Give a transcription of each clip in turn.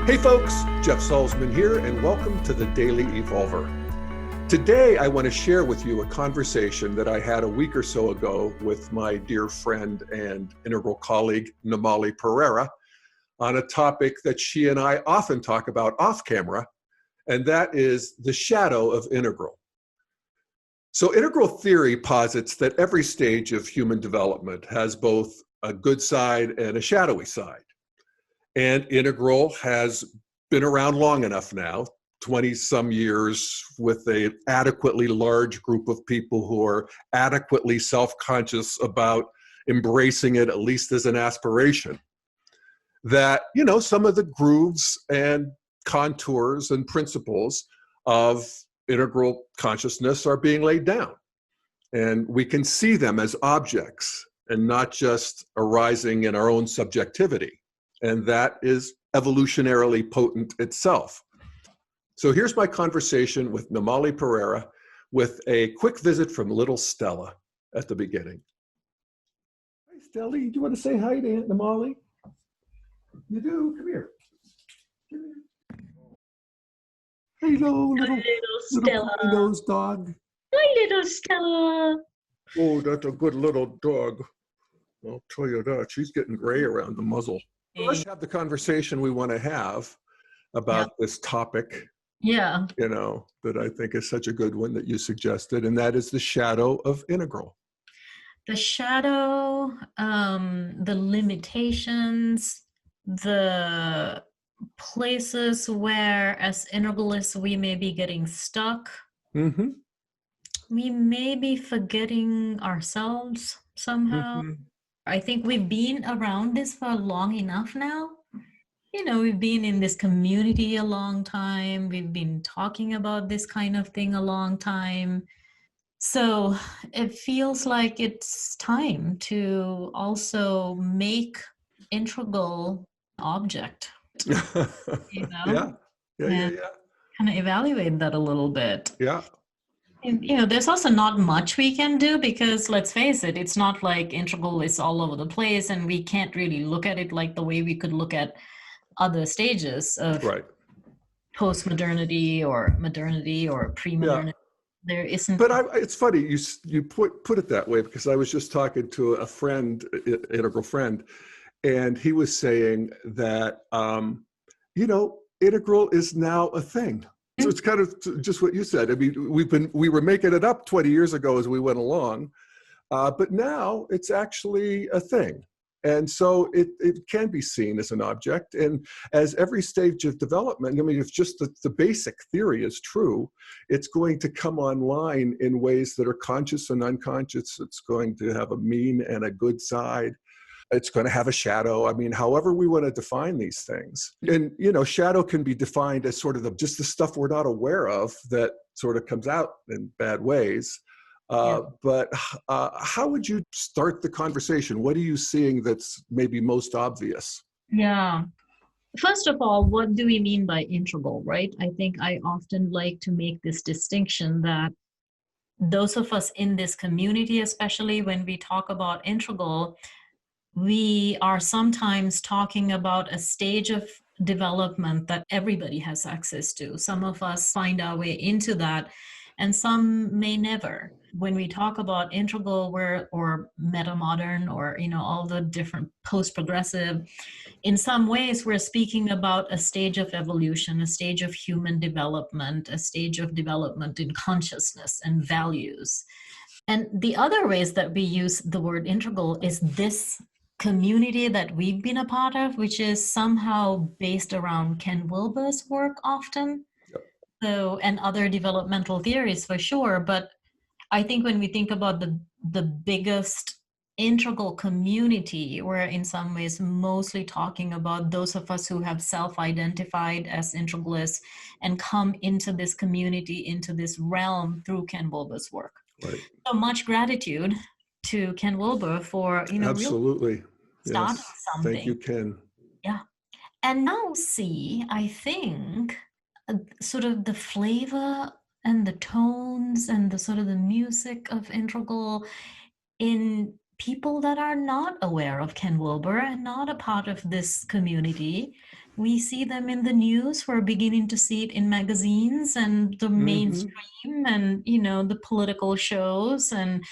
Hey folks, Jeff Salzman here, and welcome to the Daily Evolver. Today, I want to share with you a conversation that I had a week or so ago with my dear friend and integral colleague, Namali Pereira, on a topic that she and I often talk about off camera, and that is the shadow of integral. So integral theory posits that every stage of human development has both a good side and a shadowy side. And integral has been around long enough now, 20 some years, with an adequately large group of people who are adequately self-conscious about embracing it, at least as an aspiration, that, some of the grooves and contours and principles of integral consciousness are being laid down. And we can see them as objects and not just arising in our own subjectivity. And that is evolutionarily potent itself. So here's my conversation with Namali Pereira with a quick visit from little Stella at the beginning. Hi, Stella. Do you want to say hi to Aunt Namali? You do? Come here. Hello, little Stella. nose dog. Hi, little Stella. Oh, that's a good little dog. I'll tell you that. She's getting gray around the muzzle. Let's have the conversation we want to have about this topic. Yeah. That I think is such a good one that you suggested, and that is the shadow of integral. The shadow, the limitations, the places where as integralists we may be getting stuck. Mm-hmm. We may be forgetting ourselves somehow. Mm-hmm. I think we've been around this for long enough now. We've been in this community a long time. We've been talking about this kind of thing a long time. So it feels like it's time to also make integral object, Yeah. Kind of evaluate that a little bit. Yeah. And, there's also not much we can do because let's face it, it's not like integral is all over the place and we can't really look at it like the way we could look at other stages of post-modernity or modernity or pre-modernity. Yeah. There isn't. But it's funny you put it that way, because I was just talking to a friend, integral friend, and he was saying that integral is now a thing. So it's kind of just what you said. I mean, we were making it up 20 years ago as we went along, but now it's actually a thing. And so it can be seen as an object. And as every stage of development, I mean, if just the basic theory is true, it's going to come online in ways that are conscious and unconscious. It's going to have a mean and a good side. It's going to have a shadow. I mean, however we want to define these things. And, shadow can be defined as sort of just the stuff we're not aware of that sort of comes out in bad ways. But how would you start the conversation? What are you seeing that's maybe most obvious? Yeah. First of all, what do we mean by integral, right? I think I often like to make this distinction that those of us in this community, especially when we talk about integral, we are sometimes talking about a stage of development that everybody has access to. Some of us find our way into that, and some may never. When we talk about integral or meta-modern or all the different post-progressive, in some ways we're speaking about a stage of evolution, a stage of human development, a stage of development in consciousness and values. And the other ways that we use the word integral is this community that we've been a part of, which is somehow based around Ken Wilber's work often. So, and other developmental theories for sure. But I think when we think about the biggest integral community, we're in some ways mostly talking about those of us who have self-identified as integralists and come into this community, into this realm through Ken Wilber's work. Right. So much gratitude to Ken Wilber for, absolutely starting something. Thank you, Ken. Yeah. And now see, I think, sort of the flavor and the tones and the sort of the music of integral in people that are not aware of Ken Wilber and not a part of this community. We see them in the news. We're beginning to see it in magazines and the Hmm. mainstream and, the political shows and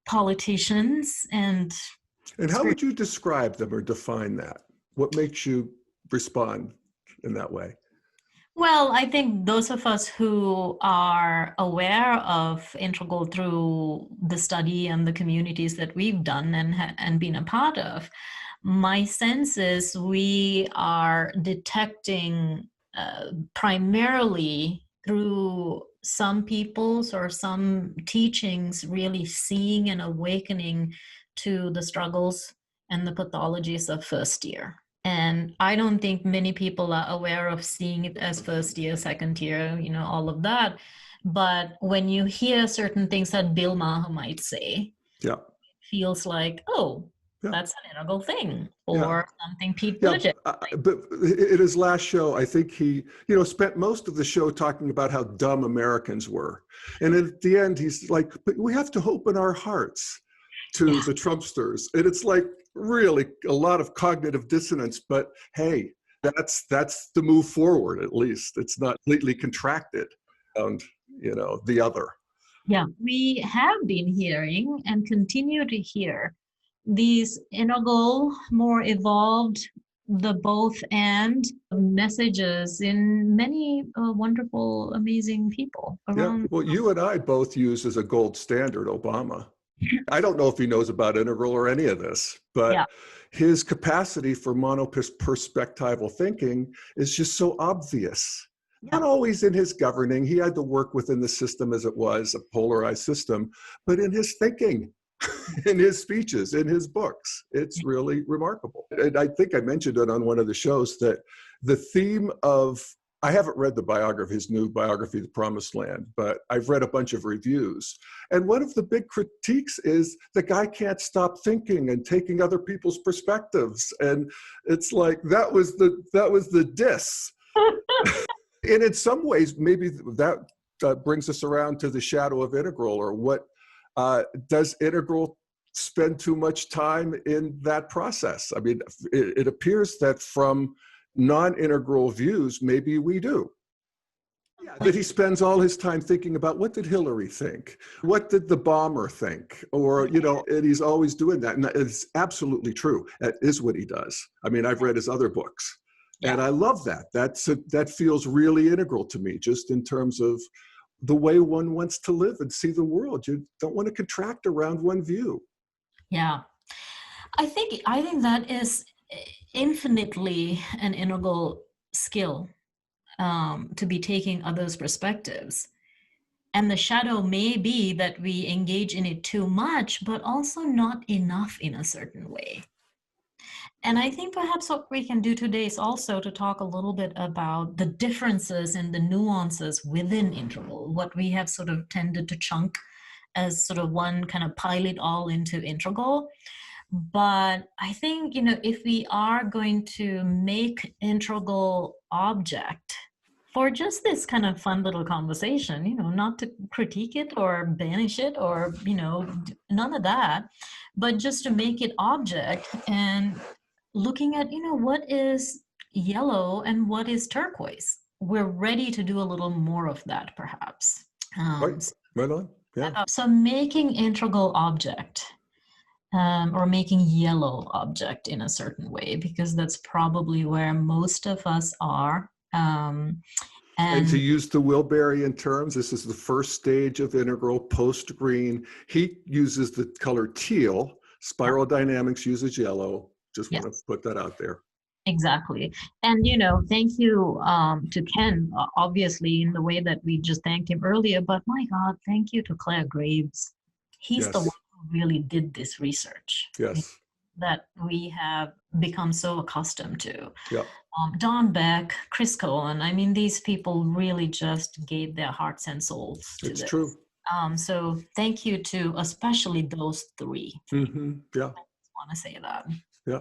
politicians and And how spirit. would you describe them or define that? What makes you respond in that way? Well, I think those of us who are aware of Integral through the study and the communities that we've done and been a part of, my sense is we are detecting primarily through some people's or some teachings, really seeing and awakening to the struggles and the pathologies of first year. And I don't think many people are aware of seeing it as first year, second year, all of that. But when you hear certain things that Bill Maher might say, Yeah. it feels like, oh, Yeah. that's an integral thing, Yeah. or something Pete Yeah, Buttigieg. but in his last show, I think he, spent most of the show talking about how dumb Americans were. And at the end, he's like, but we have to open our hearts to Yeah. the Trumpsters. And it's like really a lot of cognitive dissonance, but hey, that's the move forward, at least. It's not completely contracted and, the other. Yeah, we have been hearing and continue to hear these integral, more evolved, the both and messages in many wonderful, amazing people Yeah, around. well, you and I both use as a gold standard Obama. I don't know if he knows about integral or any of this, Yeah, but his capacity for monoperspectival thinking is just so obvious. yeah, Not always in his governing. He had to work within the system as it was, a polarized system, but in his thinking, in his speeches, in his books. It's really remarkable. And I think I mentioned it on one of the shows that the theme of, I haven't read the biography, his new biography, The Promised Land, but I've read a bunch of reviews. And one of the big critiques is the guy can't stop thinking and taking other people's perspectives. And it's like, that was the diss. And in some ways, maybe that brings us around to the shadow of integral, or what does integral spend too much time in that process? I mean, it appears that from non-integral views, maybe we do. Yeah, that he spends all his time thinking about, what did Hillary think? What did the bomber think? Or, and he's always doing that. And it's absolutely true. That is what he does. I mean, I've read his other books. And yeah. I love that. That feels really integral to me, just in terms of the way one wants to live and see the world. You don't want to contract around one view. Yeah. I think that is infinitely an integral skill, to be taking others' perspectives. And the shadow may be that we engage in it too much, but also not enough in a certain way. And I think perhaps what we can do today is also to talk a little bit about the differences and the nuances within integral, what we have sort of tended to chunk as sort of one kind of pile it all into integral. But I think, if we are going to make integral object for just this kind of fun little conversation, not to critique it or banish it or, none of that, but just to make it object and looking at, what is yellow and what is turquoise. We're ready to do a little more of that, perhaps. Right, right on. Yeah. So making integral object, or making yellow object in a certain way, because that's probably where most of us are. And to use the Wilberian terms, this is the first stage of integral, post-green. He uses the color teal. Spiral dynamics uses yellow. Just want to put that out there. Exactly. And, thank you to Ken, obviously, in the way that we just thanked him earlier. But my God, thank you to Claire Graves. He's the one who really did this research. Yes. That we have become so accustomed to. Yeah. Don Beck, Chris Cohen, I mean, these people really just gave their hearts and souls to this. It's true. So thank you to especially those three. Mm-hmm. Yeah. I just want to say that. Yeah.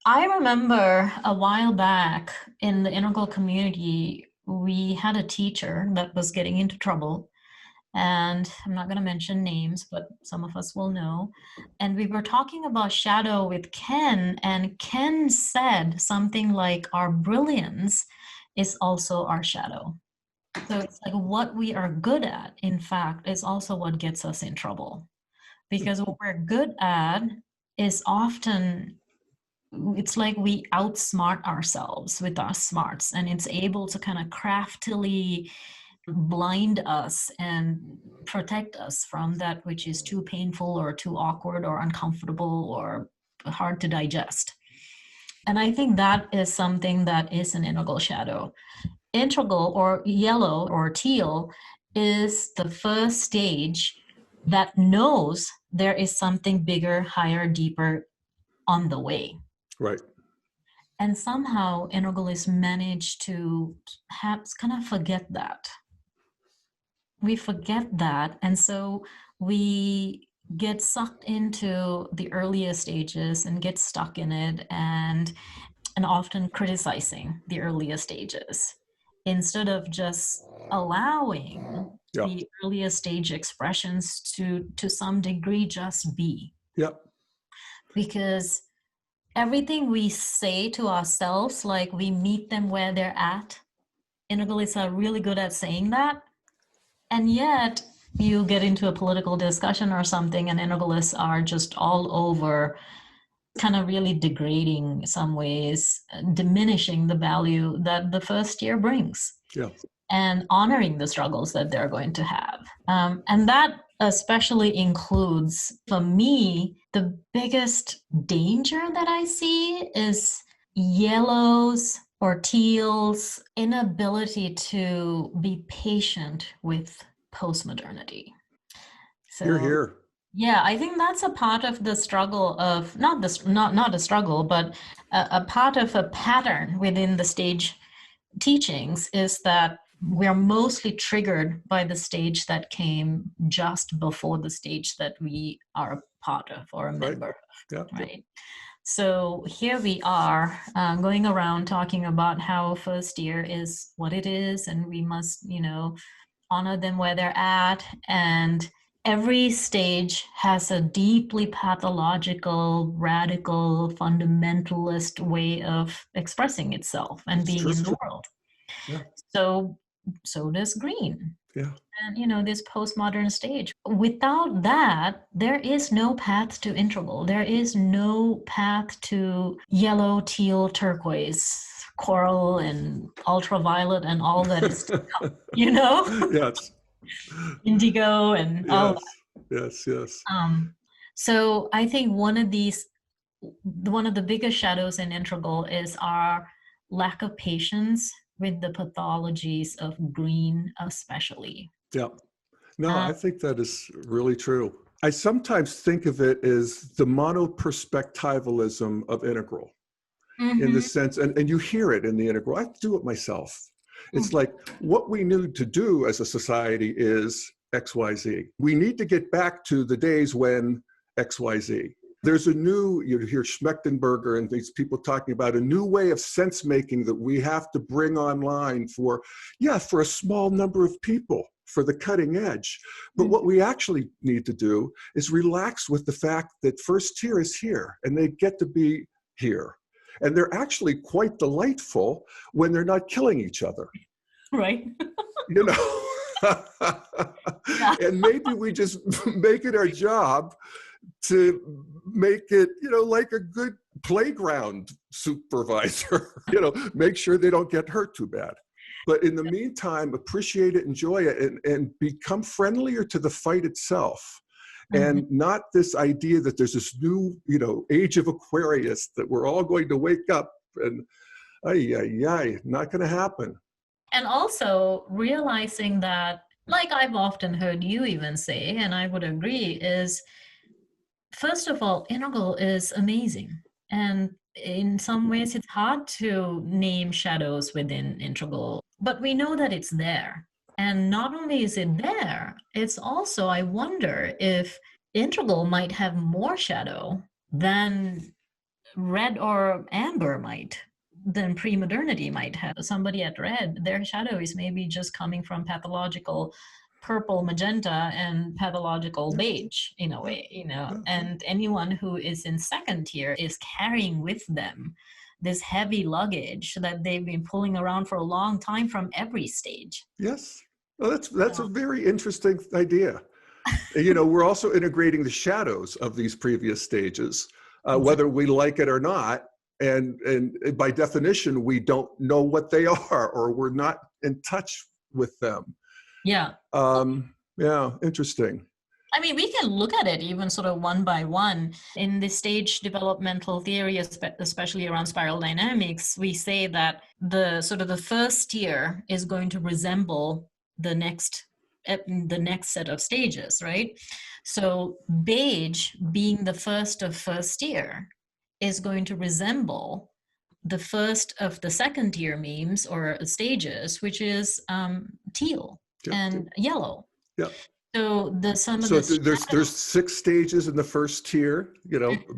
I remember a while back in the integral community, we had a teacher that was getting into trouble. and I'm not going to mention names, but some of us will know. And we were talking about shadow with Ken, and Ken said something like, our brilliance is also our shadow. So it's like what we are good at, in fact, is also what gets us in trouble. Because what we're good at is often, it's like we outsmart ourselves with our smarts, and it's able to kind of craftily blind us and protect us from that which is too painful or too awkward or uncomfortable or hard to digest. And I think that is something that is an integral shadow. Integral or yellow or teal is the first stage that knows there is something bigger, higher, deeper on the way. Right. And somehow integralists manage to kind of forget that. We forget that. And so we get sucked into the earlier stages and get stuck in it, and often criticizing the earlier stages instead of just allowing Yeah. the earlier stage expressions to some degree just be. Yeah. Because everything we say to ourselves, like we meet them where they're at, integralists are really good at saying that. And yet you get into a political discussion or something, and integralists are just all over, kind of really degrading in some ways, diminishing the value that the first year brings. Yeah. And honoring the struggles that they're going to have. And that especially includes, for me, the biggest danger that I see is yellows or teals' inability to be patient with postmodernity. So, You're here. yeah, I think that's a part of the struggle of, not a struggle, but a part of a pattern within the stage teachings, is that we're mostly triggered by the stage that came just before the stage that we are a part of or a member of, Yeah. right? So here we are going around talking about how first year is what it is, and we must, honor them where they're at. And every stage has a deeply pathological, radical, fundamentalist way of expressing itself and being in the world. Yeah. So does green. Yeah. And this postmodern stage. Without that, there is no path to integral. There is no path to yellow, teal, turquoise, coral, and ultraviolet, and all that is to come, Yes. indigo and all that. Yes. So I think one of the biggest shadows in integral is our lack of patience with the pathologies of green, especially. Yeah. No, I think that is really true. I sometimes think of it as the monoperspectivalism of integral, in the sense, and you hear it in the integral. I do it myself. It's like what we need to do as a society is XYZ. We need to get back to the days when XYZ. There's a new, you hear Schmechtenberger and these people talking about a new way of sense making that we have to bring online for a small number of people, for the cutting edge. But what we actually need to do is relax with the fact that first tier is here and they get to be here. And they're actually quite delightful when they're not killing each other. Right. And maybe we just make it our job to make it, like a good playground supervisor, make sure they don't get hurt too bad. But in the meantime, appreciate it, enjoy it, and become friendlier to the fight itself. And not this idea that there's this new, age of Aquarius that we're all going to wake up and, not going to happen. And also realizing that, like I've often heard you even say, and I would agree, is first of all, integral is amazing. And in some ways, it's hard to name shadows within integral, but we know that it's there. And not only is it there, it's also, I wonder if integral might have more shadow than red or amber might, than pre-modernity might have. Somebody at red, their shadow is maybe just coming from pathological purple, magenta, and pathological beige in a way, and anyone who is in second tier is carrying with them this heavy luggage that they've been pulling around for a long time from every stage. Yes. Well, that's a very interesting idea. We're also integrating the shadows of these previous stages, whether we like it or not. And by definition, we don't know what they are, or we're not in touch with them. Yeah. Yeah, interesting. I mean, we can look at it even sort of one by one. In the stage developmental theory, especially around spiral dynamics, we say that the first tier is going to resemble the next set of stages, right? So beige, being the first of first tier, is going to resemble the first of the second tier memes or stages, which is teal and yellow. Yeah. So there's 6 stages in the first tier,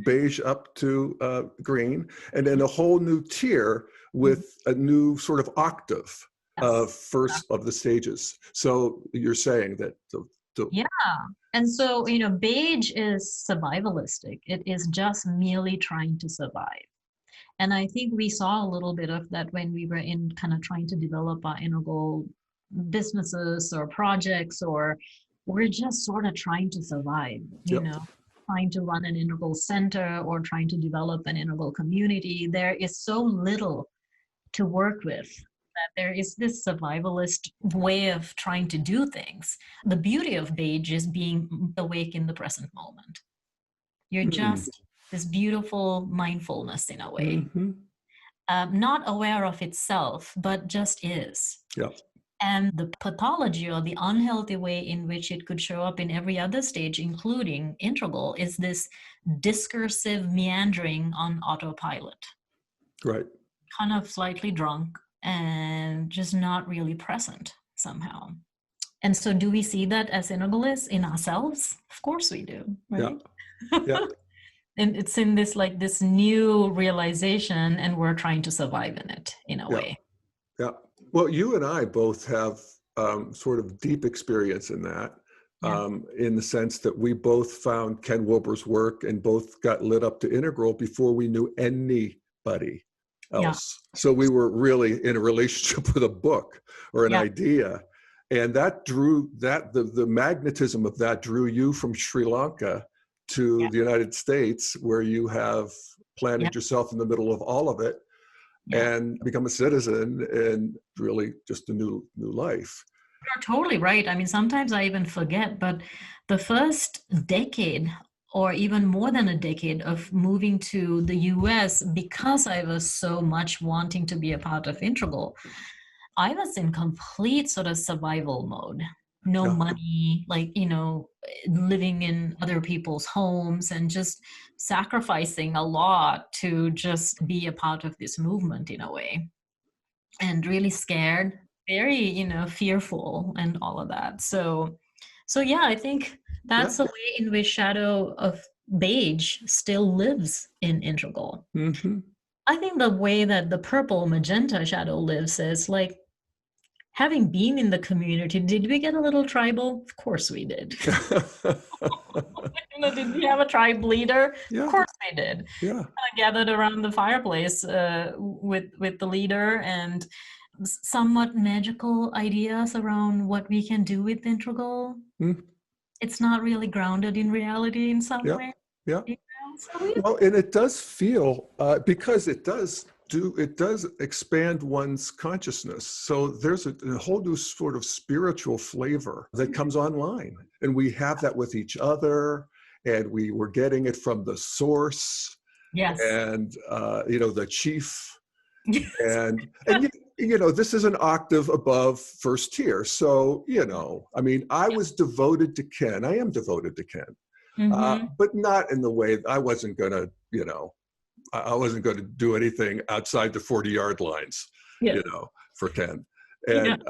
beige up to green, and then a whole new tier with a new sort of octave of first of the stages. So you're saying that yeah. And so, beige is survivalistic. It is just merely trying to survive. And I think we saw a little bit of that when we were in kind of trying to develop our integral businesses or projects, or we're just sort of trying to survive, trying to run an integral center or trying to develop an integral community. There is so little to work with that there is this survivalist way of trying to do things. The beauty of beige is being awake in the present moment. You're just this beautiful mindfulness in a way, not aware of itself, but just is. Yeah. And the pathology or the unhealthy way in which it could show up in every other stage, including integral, is this discursive meandering on autopilot. Right. Kind of slightly drunk and just not really present somehow. And so do we see that as integralists in ourselves? Of course we do, right? Yeah. And it's in this new realization, and we're trying to survive in it in a way. Yeah. Well, you and I both have sort of deep experience in that, in the sense that we both found Ken Wilber's work and both got lit up to integral before we knew anybody else. Yeah. So we were really in a relationship with a book or an idea. And that drew the magnetism of that drew you from Sri Lanka to the United States, where you have planted yourself in the middle of all of it. And become a citizen and really just a new life. You're totally right. I mean, sometimes I even forget, but the first decade or even more than a decade of moving to the US, because I was so much wanting to be a part of Integral, I was in complete sort of survival mode. No money, living in other people's homes and just sacrificing a lot to just be a part of this movement in a way. And really scared, very, fearful and all of that. So yeah, I think that's the way in which shadow of beige still lives in Integral. I think the way that the purple magenta shadow lives is having been in the community, did we get a little tribal? Of course we did. Did we have a tribe leader? Yeah. Of course we did. Yeah. Gathered around the fireplace with the leader, and somewhat magical ideas around what we can do with Integral. It's not really grounded in reality in some way. Yeah. Well, and it does feel, because it does expand one's consciousness. So there's a whole new sort of spiritual flavor that comes online, and we have that with each other, and we were getting it from the source. Yes. And the chief. And this is an octave above first tier. So I mean, I was devoted to Ken. I am devoted to Ken, but not in the way I wasn't going to I wasn't going to do anything outside the 40-yard lines, for Ken. And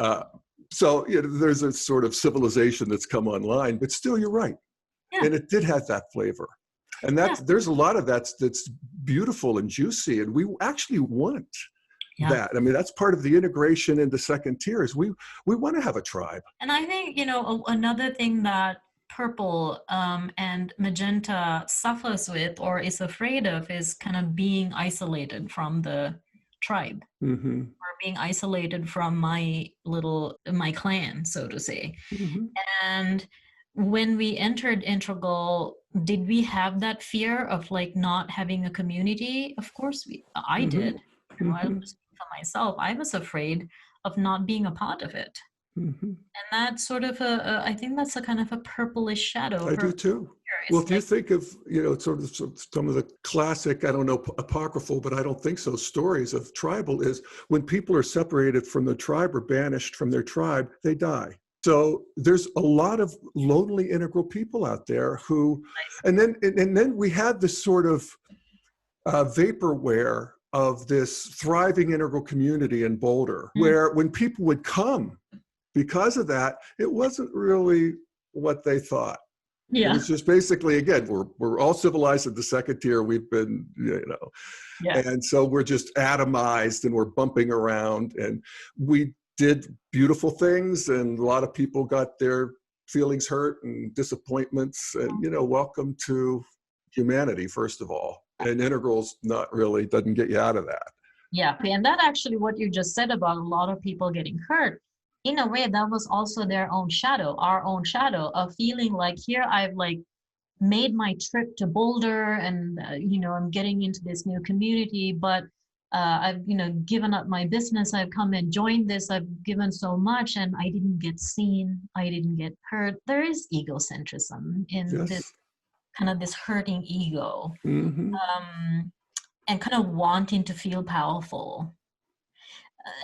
so there's a sort of civilization that's come online, but still you're right. Yeah. And it did have that flavor. And there's a lot of that's beautiful and juicy. And we actually want Yeah. that. I mean, that's part of the integration into second tier is we want to have a tribe. And I think, another thing that purple and magenta suffers with or is afraid of is kind of being isolated from the tribe, Mm-hmm. or being isolated from my clan, so to say. Mm-hmm. And when we entered Integral, did we have that fear of like not having a community? Of course I Mm-hmm. did. I'll Mm-hmm. just speak for myself. I was afraid of not being a part of it. Mm-hmm. And that's sort of I think that's a kind of a purplish shadow. I do too. Well, if you think of, sort of some of the classic, I don't know, apocryphal, but I don't think so, stories of tribal is when people are separated from the tribe or banished from their tribe, they die. So there's a lot of lonely integral people out there who, and then we had this sort of vaporware of this thriving integral community in Boulder, where when people would come because of that, it wasn't really what they thought. Yeah. It was just basically, again, we're all civilized at the second tier. We've been, and so we're just atomized and we're bumping around, and we did beautiful things, and a lot of people got their feelings hurt and disappointments, and welcome to humanity, first of all. And integrals doesn't get you out of that. Yeah, and that actually what you just said about a lot of people getting hurt, in a way that was also their own shadow, our own shadow of feeling like here I've like made my trip to Boulder and I'm getting into this new community, but I've given up my business, I've come and joined this, I've given so much and I didn't get seen, I didn't get heard. There is egocentrism in this kind of this hurting ego, Mm-hmm. and kind of wanting to feel powerful.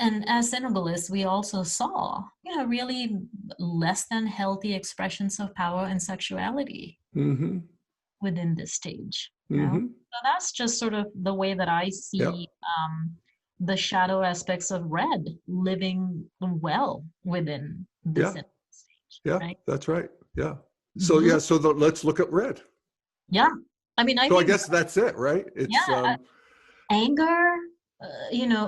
And as integralists, we also saw, really less than healthy expressions of power and sexuality Mm-hmm. within this stage. Mm-hmm. So that's just sort of the way that I see the shadow aspects of red living well within this stage. Yeah, right? That's right. Yeah. So let's look at red. Yeah. I mean, I guess that's it, right? It's anger,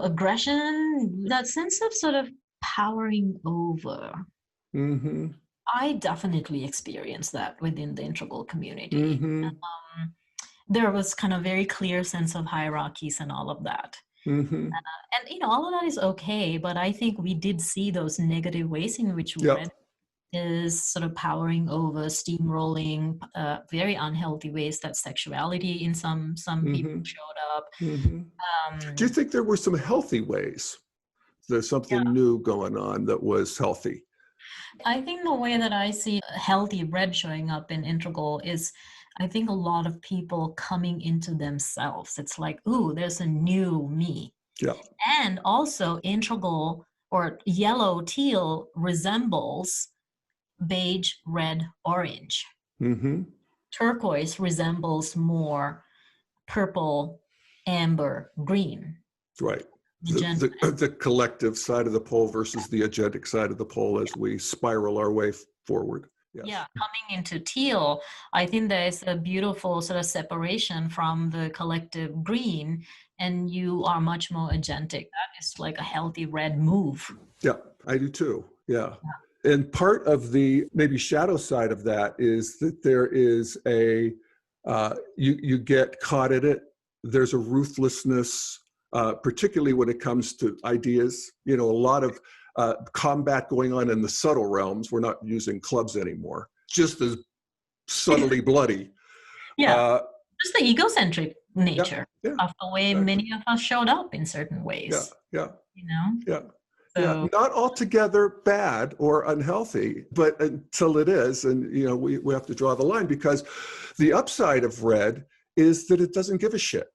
aggression, that sense of sort of powering over. Mm-hmm. I definitely experienced that within the integral community. Mm-hmm. There was kind of very clear sense of hierarchies and all of that. Mm-hmm. And all of that is okay, but I think we did see those negative ways in which red is sort of powering over, steamrolling, very unhealthy ways that sexuality in some people showed up. Mm-hmm. Do you think there were some healthy ways? There's something new going on that was healthy? I think the way that I see healthy red showing up in integral is, I think a lot of people coming into themselves. It's like, ooh, there's a new me. Yeah. And also integral or yellow teal resembles beige, red, orange. Mm-hmm. Turquoise resembles more purple, amber, green. Right. The collective side of the pole versus the agentic side of the pole as we spiral our way forward. Yes. Yeah, coming into teal, I think there's a beautiful sort of separation from the collective green, and you are much more agentic. That is like a healthy red move. Yeah, I do too. Yeah. And part of the maybe shadow side of that is that there is you get caught in it. There's a ruthlessness, particularly when it comes to ideas. A lot of combat going on in the subtle realms. We're not using clubs anymore. Just as subtly bloody. Yeah, just the egocentric nature of the way exactly. many of us showed up in certain ways. Yeah. So, yeah, not altogether bad or unhealthy, but until it is, and we have to draw the line, because the upside of red is that it doesn't give a shit.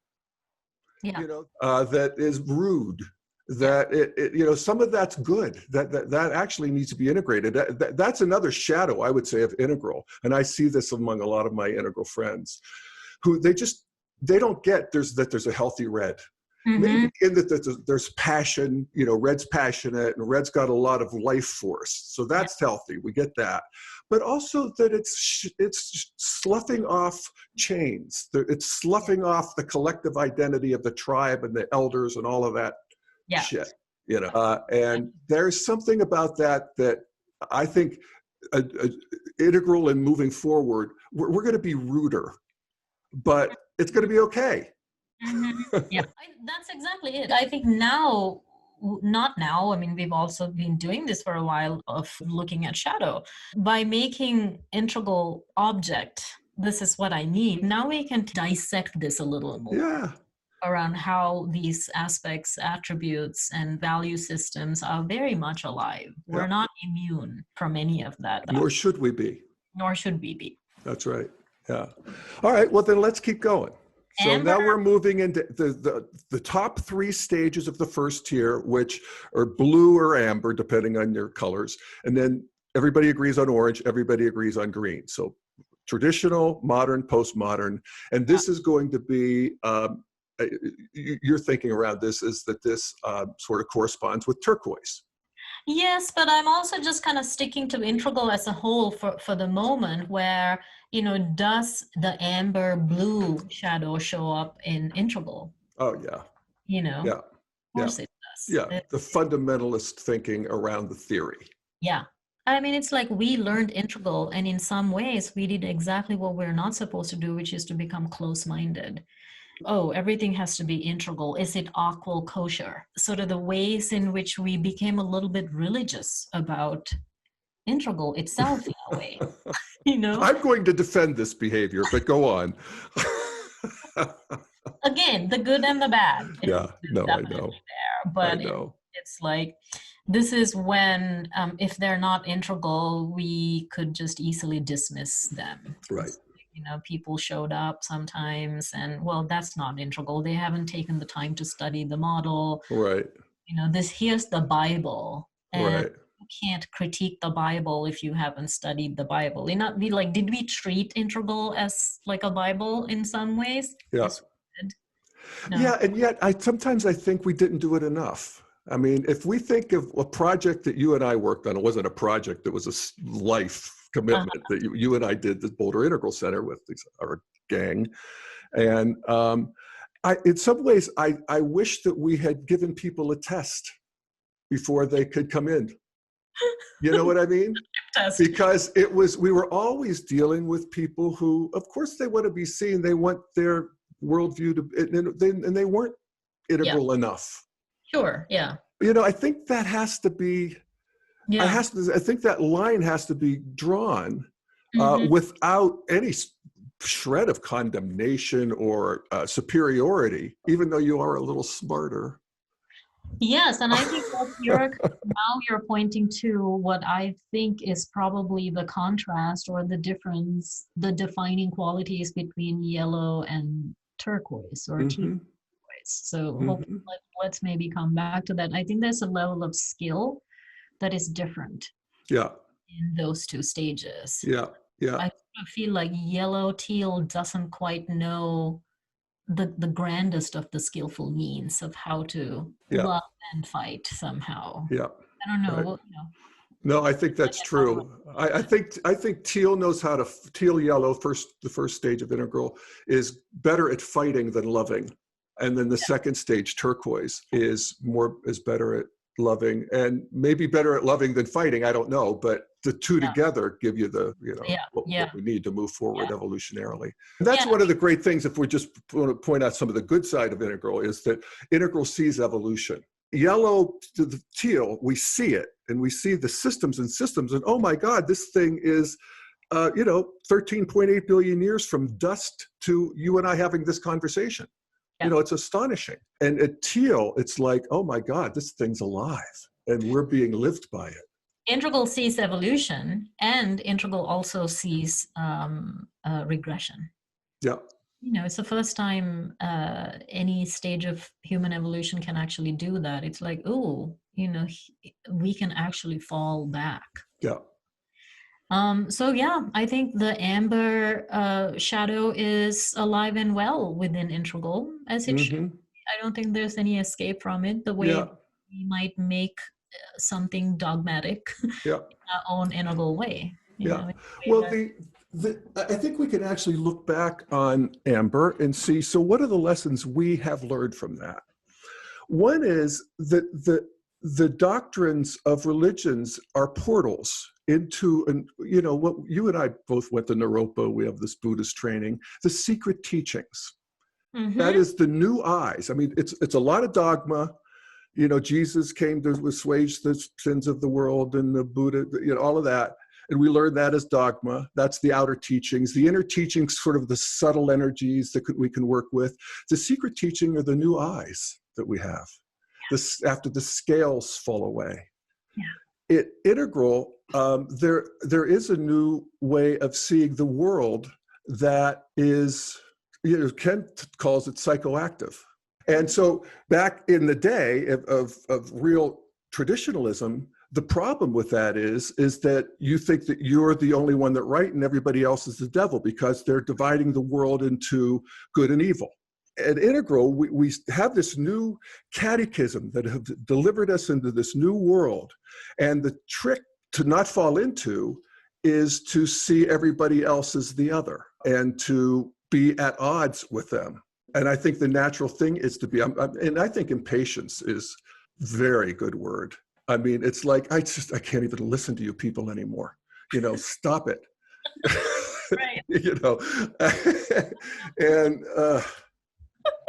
Yeah. That is rude. That it some of that's good. That actually needs to be integrated. That's another shadow, I would say, of integral, and I see this among a lot of my integral friends, who they don't get there's a healthy red. Mm-hmm. Maybe in that there's passion, red's passionate and red's got a lot of life force. So that's healthy. We get that. But also that it's sloughing off chains. It's sloughing off the collective identity of the tribe and the elders and all of that Yeah. shit, and there's something about that I think integral and moving forward, we're going to be ruder, but it's going to be okay. Yeah, that's exactly it. I think now, not now, I mean, we've also been doing this for a while of looking at shadow. By making integral object, this is what I need. Now we can dissect this a little more. Yeah. Around how these aspects, attributes, and value systems are very much alive. We're not immune from any of that. Nor should we be. Nor should we be. That's right. Yeah. All right. Well, then let's keep going. So Amber. Now we're moving into the top three stages of the first tier, which are blue or amber, depending on your colors. And then everybody agrees on orange. Everybody agrees on green. So traditional, modern, postmodern. And this is going to be, your thinking around this is that this sort of corresponds with turquoise. Yes, but I'm also just kind of sticking to integral as a whole for the moment, where, does the amber blue shadow show up in integral? Oh, yeah. Yeah. Of course it does. Yeah, the fundamentalist thinking around the theory. Yeah. I mean, it's like we learned integral, and in some ways we did exactly what we're not supposed to do, which is to become close-minded. Oh, everything has to be integral. Is it aqua kosher? Sort of the ways in which we became a little bit religious about integral itself in a way. I'm going to defend this behavior, but go on. Again, the good and the bad. Yeah, no, I know. There, but it's like, this is when, if they're not integral, we could just easily dismiss them. Right. People showed up sometimes and, well, that's not integral. They haven't taken the time to study the model. Right. Here's the Bible. And right. You can't critique the Bible if you haven't studied the Bible. Did we treat integral as like a Bible in some ways? Yeah. Yes, we did. No. Yeah, and yet sometimes I think we didn't do it enough. I mean, if we think of a project that you and I worked on, it wasn't a project, it was a life commitment that you and I did the Boulder Integral Center with our gang. And in some ways, I wish that we had given people a test before they could come in. You know what I mean? Because we were always dealing with people who, of course, they want to be seen. They want their worldview to, and they weren't integral enough. Sure. Yeah. I think that has to be. Yeah. I think that line has to be drawn without any shred of condemnation or superiority, even though you are a little smarter. Yes, and I think that now you're pointing to what I think is probably the contrast or the difference, the defining qualities between yellow and turquoise or teal and turquoise. So hopefully let's maybe come back to that. I think there's a level of skill that is different in those two stages. Yeah. I feel like yellow teal doesn't quite know the grandest of the skillful means of how to love and fight somehow. Yeah. I don't know. Right. No, I think that's true. I think teal knows how to yellow the first stage of integral is better at fighting than loving. And then the second stage, turquoise, is better at loving and maybe better at loving than fighting. I don't know, but the two together give you what we need to move forward evolutionarily. And that's one of the great things, if we just want to point out some of the good side of integral, is that integral sees evolution. Yellow to the teal, we see it and we see the systems and oh my God, this thing is 13.8 billion years from dust to you and I having this conversation. It's astonishing. And at teal, it's like, oh my God, this thing's alive and we're being lived by it. Integral sees evolution, and integral also sees regression. Yeah. It's the first time any stage of human evolution can actually do that. It's like, we can actually fall back. Yeah. I think the amber shadow is alive and well within integral, as it should. I don't think there's any escape from it, the way we might make something dogmatic in our own integral way. I think we can actually look back on amber and see, so what are the lessons we have learned from that? One is that the doctrines of religions are portals into, and what you and I both went to Naropa. We have this Buddhist training, the secret teachings. That is the new eyes. I mean, it's a lot of dogma. Jesus came to assuage the sins of the world, and the Buddha, all of that. And we learn that as dogma. That's the outer teachings. The inner teachings, sort of the subtle energies that we can work with. The secret teaching are the new eyes that we have. This after the scales fall away. Yeah. Integral, there is a new way of seeing the world that is, Ken calls it psychoactive. And so back in the day of real traditionalism, the problem with that is that you think that you're the only one that's right and everybody else is the devil, because they're dividing the world into good and evil. At Integral, we have this new catechism that have delivered us into this new world. And the trick to not fall into is to see everybody else as the other and to be at odds with them. And I think the natural thing is to be, and I think impatience is a very good word. I mean, it's like, I can't even listen to you people anymore. Stop it. Right. And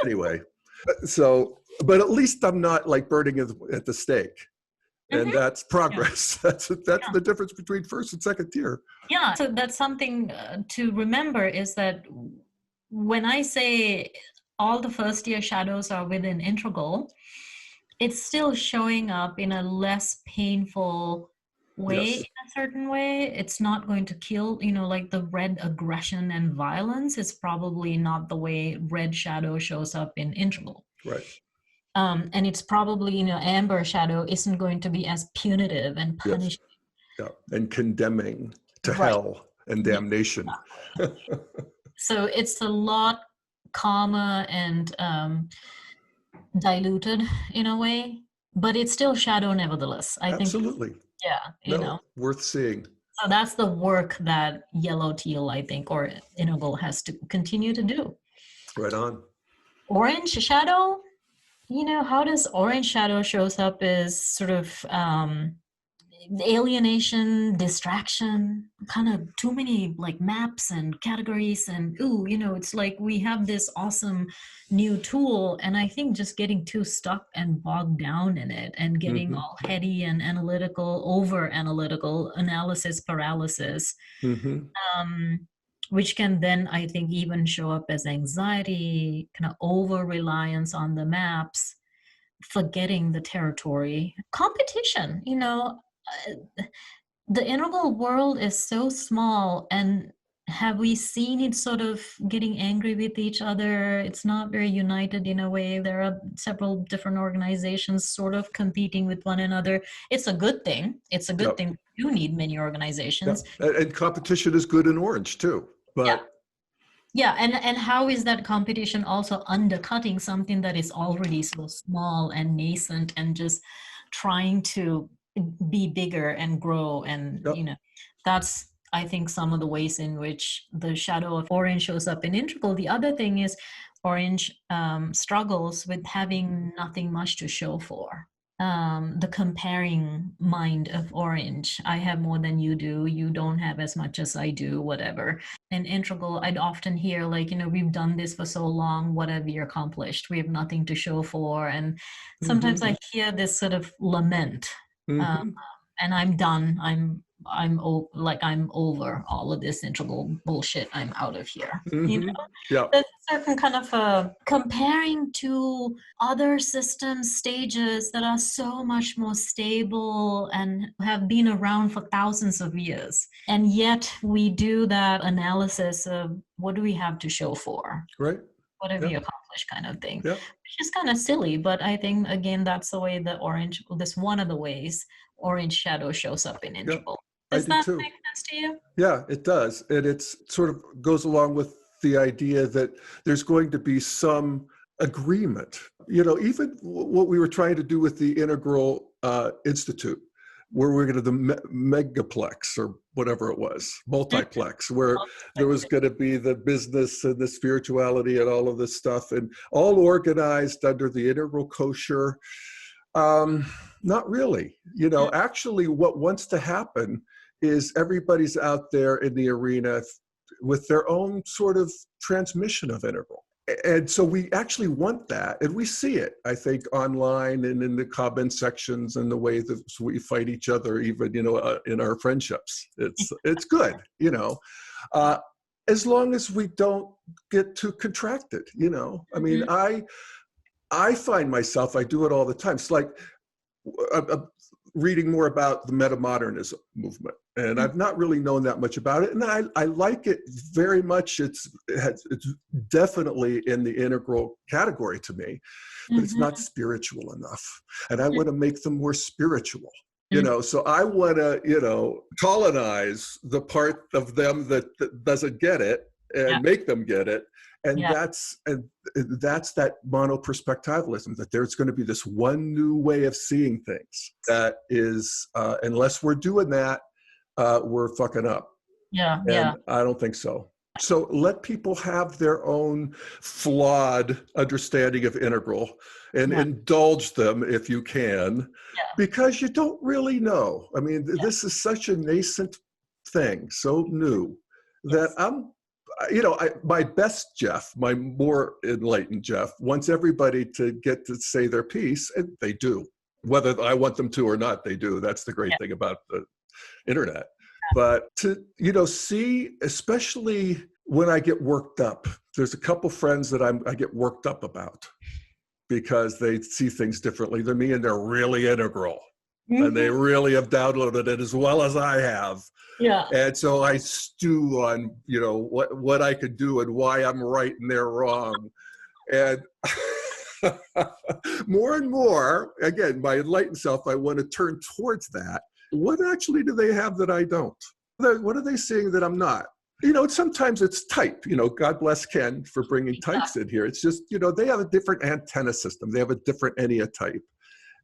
anyway, so, but at least I'm not like burning at the stake. And that's progress. Yeah. That's the difference between first and second tier. Yeah. So that's something to remember, is that when I say all the first year shadows are within Integral, it's still showing up in a less painful way. Yes. In a certain way. It's not going to kill, like the red aggression and violence is probably not the way red shadow shows up in Integral. Right. And it's probably, amber shadow isn't going to be as punitive and punishing. Yes. Yeah. And condemning to hell and damnation. Yeah. So it's a lot calmer and diluted in a way, but it's still shadow nevertheless. I Absolutely. think. Yeah. Worth seeing. So that's the work that yellow teal, I think, or Integral has to continue to do. Right on. Orange shadow, how does orange shadow shows up is sort of alienation, distraction, kind of too many like maps and categories, and it's like we have this awesome new tool, and I think just getting too stuck and bogged down in it and getting all heady and analytical, over analytical, analysis paralysis, which can then, I think, even show up as anxiety, kind of over reliance on the maps, forgetting the territory, competition. The Integral world is so small, and have we seen it sort of getting angry with each other? It's not very united in a way. There are several different organizations sort of competing with one another. It's a good thing. It's a good thing. You need many organizations. Yep. And competition is good in orange too. But yeah, and how is that competition also undercutting something that is already so small and nascent and just trying to be bigger and grow? And that's, I think, some of the ways in which the shadow of orange shows up in Integral. The other thing is orange struggles with having nothing much to show for. The comparing mind of orange. I have more than you do. You don't have as much as I do, whatever. In Integral, I'd often hear like, we've done this for so long. What have we accomplished? We have nothing to show for. And sometimes I hear this sort of lament. And I'm done. I'm over all of this Integral bullshit. I'm out of here. Yeah. There's a certain kind of comparing to other systems, stages that are so much more stable and have been around for thousands of years. And yet we do that analysis of what do we have to show for? Right. What have we accomplished, kind of thing. Yeah. Which is kind of silly, but I think, again, that's the way the orange, this one of the ways orange shadow shows up in Integral. Does that make sense to you? Yeah, it does. And it's sort of goes along with the idea that there's going to be some agreement. Even what we were trying to do with the Integral Institute, where we're going to the megaplex or whatever it was, multiplex, where there was going to be the business and the spirituality and all of this stuff, and all organized under the integral kosher. Not really. Actually what wants to happen is everybody's out there in the arena with their own sort of transmission of integral. And so we actually want that. And we see it, I think, online and in the comment sections and the way that we fight each other, even, in our friendships. It's good, as long as we don't get too contracted, I mean, I find myself, I do it all the time. It's like reading more about the metamodernism movement. And I've not really known that much about it. And I like it very much. It's definitely in the integral category to me, but it's not spiritual enough. And I want to make them more spiritual. So I want to, colonize the part of them that doesn't get it and make them get it. And that's that monoperspectivalism, that there's going to be this one new way of seeing things that is, unless we're doing that, we're fucking up. And I don't think so. So let people have their own flawed understanding of integral and indulge them if you can, because you don't really know. I mean, this is such a nascent thing, so new, that my best Jeff, my more enlightened Jeff, wants everybody to get to say their piece, and they do. Whether I want them to or not, they do. That's the great thing about the internet. But to, see, especially when I get worked up, there's a couple friends that I get worked up about because they see things differently than me, and they're really integral. And they really have downloaded it as well as I have. And so I stew on, what I could do and why I'm right and they're wrong. And more and more, again, my enlightened self, I want to turn towards that. What actually do they have that I don't? What are they seeing that I'm not? Sometimes it's type, God bless Ken for bringing types in here. It's just, they have a different antenna system. They have a different enneatype.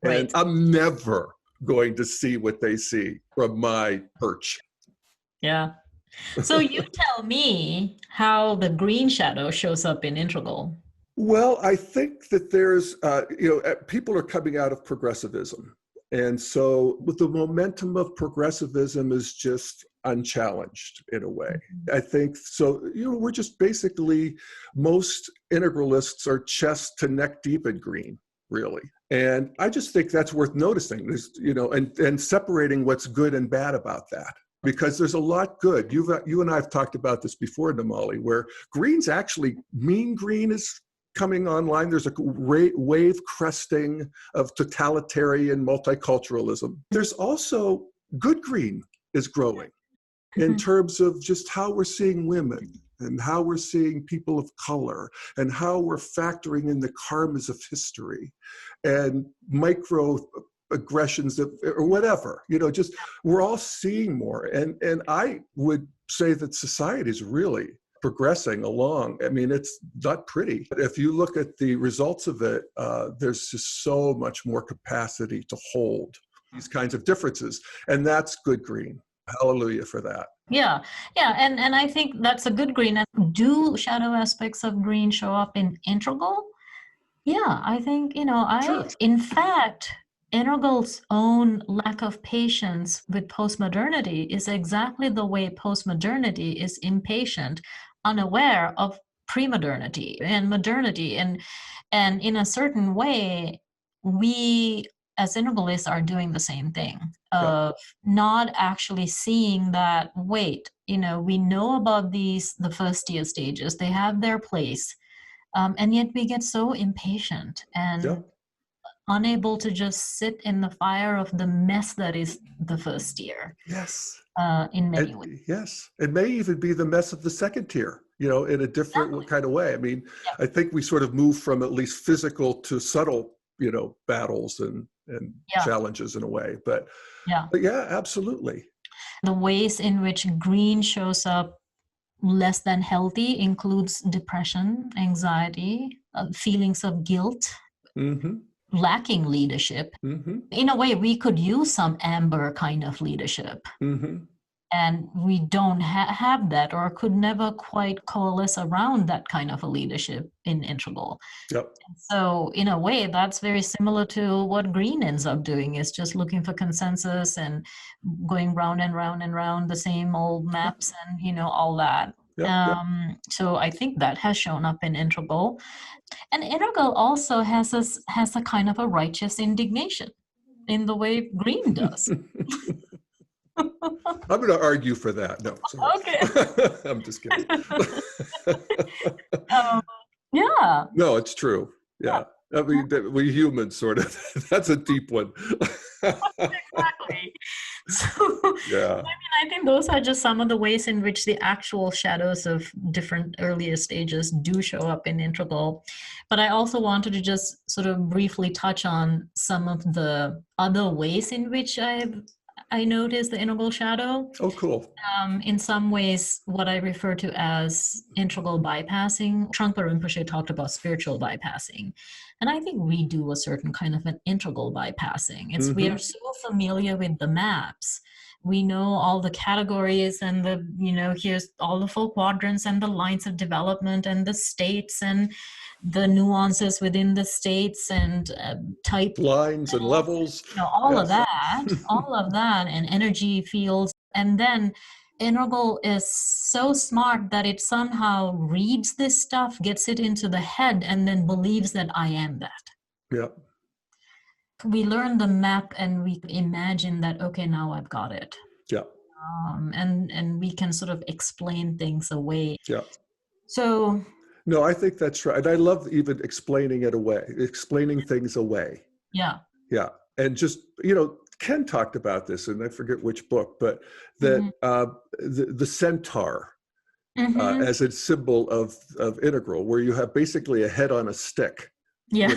And I'm never going to see what they see from my perch. So you tell me how the green shadow shows up in integral. Well, I think that there's, people are coming out of progressivism. And so with the momentum of progressivism is just unchallenged in a way. I think so, we're just basically, most integralists are chest to neck deep in green, really. And I just think that's worth noticing. There's, and separating what's good and bad about that. Because there's a lot good. You and I have talked about this before, Namali, where green's actually, mean green is coming online. There's a wave cresting of totalitarian multiculturalism. There's also good green is growing in terms of just how we're seeing women and how we're seeing people of color and how we're factoring in the karmas of history and micro aggressions or whatever, just we're all seeing more. And I would say that society is really progressing along. I mean, it's not pretty. If you look at the results of it, there's just so much more capacity to hold these kinds of differences. And that's good green. Hallelujah for that. And I think that's a good green. Do shadow aspects of green show up in integral? I think, sure. In fact, integral's own lack of patience with postmodernity is exactly the way postmodernity is impatient, unaware of premodernity and modernity. And in a certain way, we as integralists are doing the same thing of not actually seeing that, wait, we know about the first tier stages, they have their place. And yet we get so impatient and unable to just sit in the fire of the mess that is the first tier. In many ways. Yes. It may even be the mess of the second tier, in a different kind of way. I mean, I think we sort of move from at least physical to subtle, battles and challenges in a way. But yeah, absolutely. The ways in which green shows up less than healthy includes depression, anxiety, feelings of guilt. lacking leadership. Mm-hmm. In a way, we could use some amber kind of leadership. Mm-hmm. And we don't have that, or could never quite coalesce around that kind of a leadership in Integral. Yep. So in a way, that's very similar to what Green ends up doing, is just looking for consensus and going round and round and round the same old maps and, all that. Yep. So I think that has shown up in Integral. And Integral also has a kind of a righteous indignation in the way Green does. I'm going to argue for that. No, sorry. Okay. I'm just kidding. Yeah. No, it's true. Yeah. I mean, we humans sort of, that's a deep one. Exactly. So, Yeah. I think those are just some of the ways in which the actual shadows of different earlier stages do show up in Integral. But I also wanted to just sort of briefly touch on some of the other ways in which I noticed the integral shadow. Oh, cool. In some ways, what I refer to as integral bypassing. Trungpa Rinpoche talked about spiritual bypassing. And I think we do a certain kind of an integral bypassing. We are so familiar with the maps. We know all the categories and here's all the 4 quadrants and the lines of development and the states and the nuances within the states and type lines and levels. All of that and energy fields. And then Integral is so smart that it somehow reads this stuff, gets it into the head, and then believes that I am that. Yeah. We learn the map and we imagine that, okay, now I've got it. Yeah. And we can sort of explain things away. Yeah. So. No, I think that's right. And I love even explaining things away. Yeah. Yeah. And just, Ken talked about this, and I forget which book, but that the centaur as a symbol of integral, where you have basically a head on a stick. Yeah.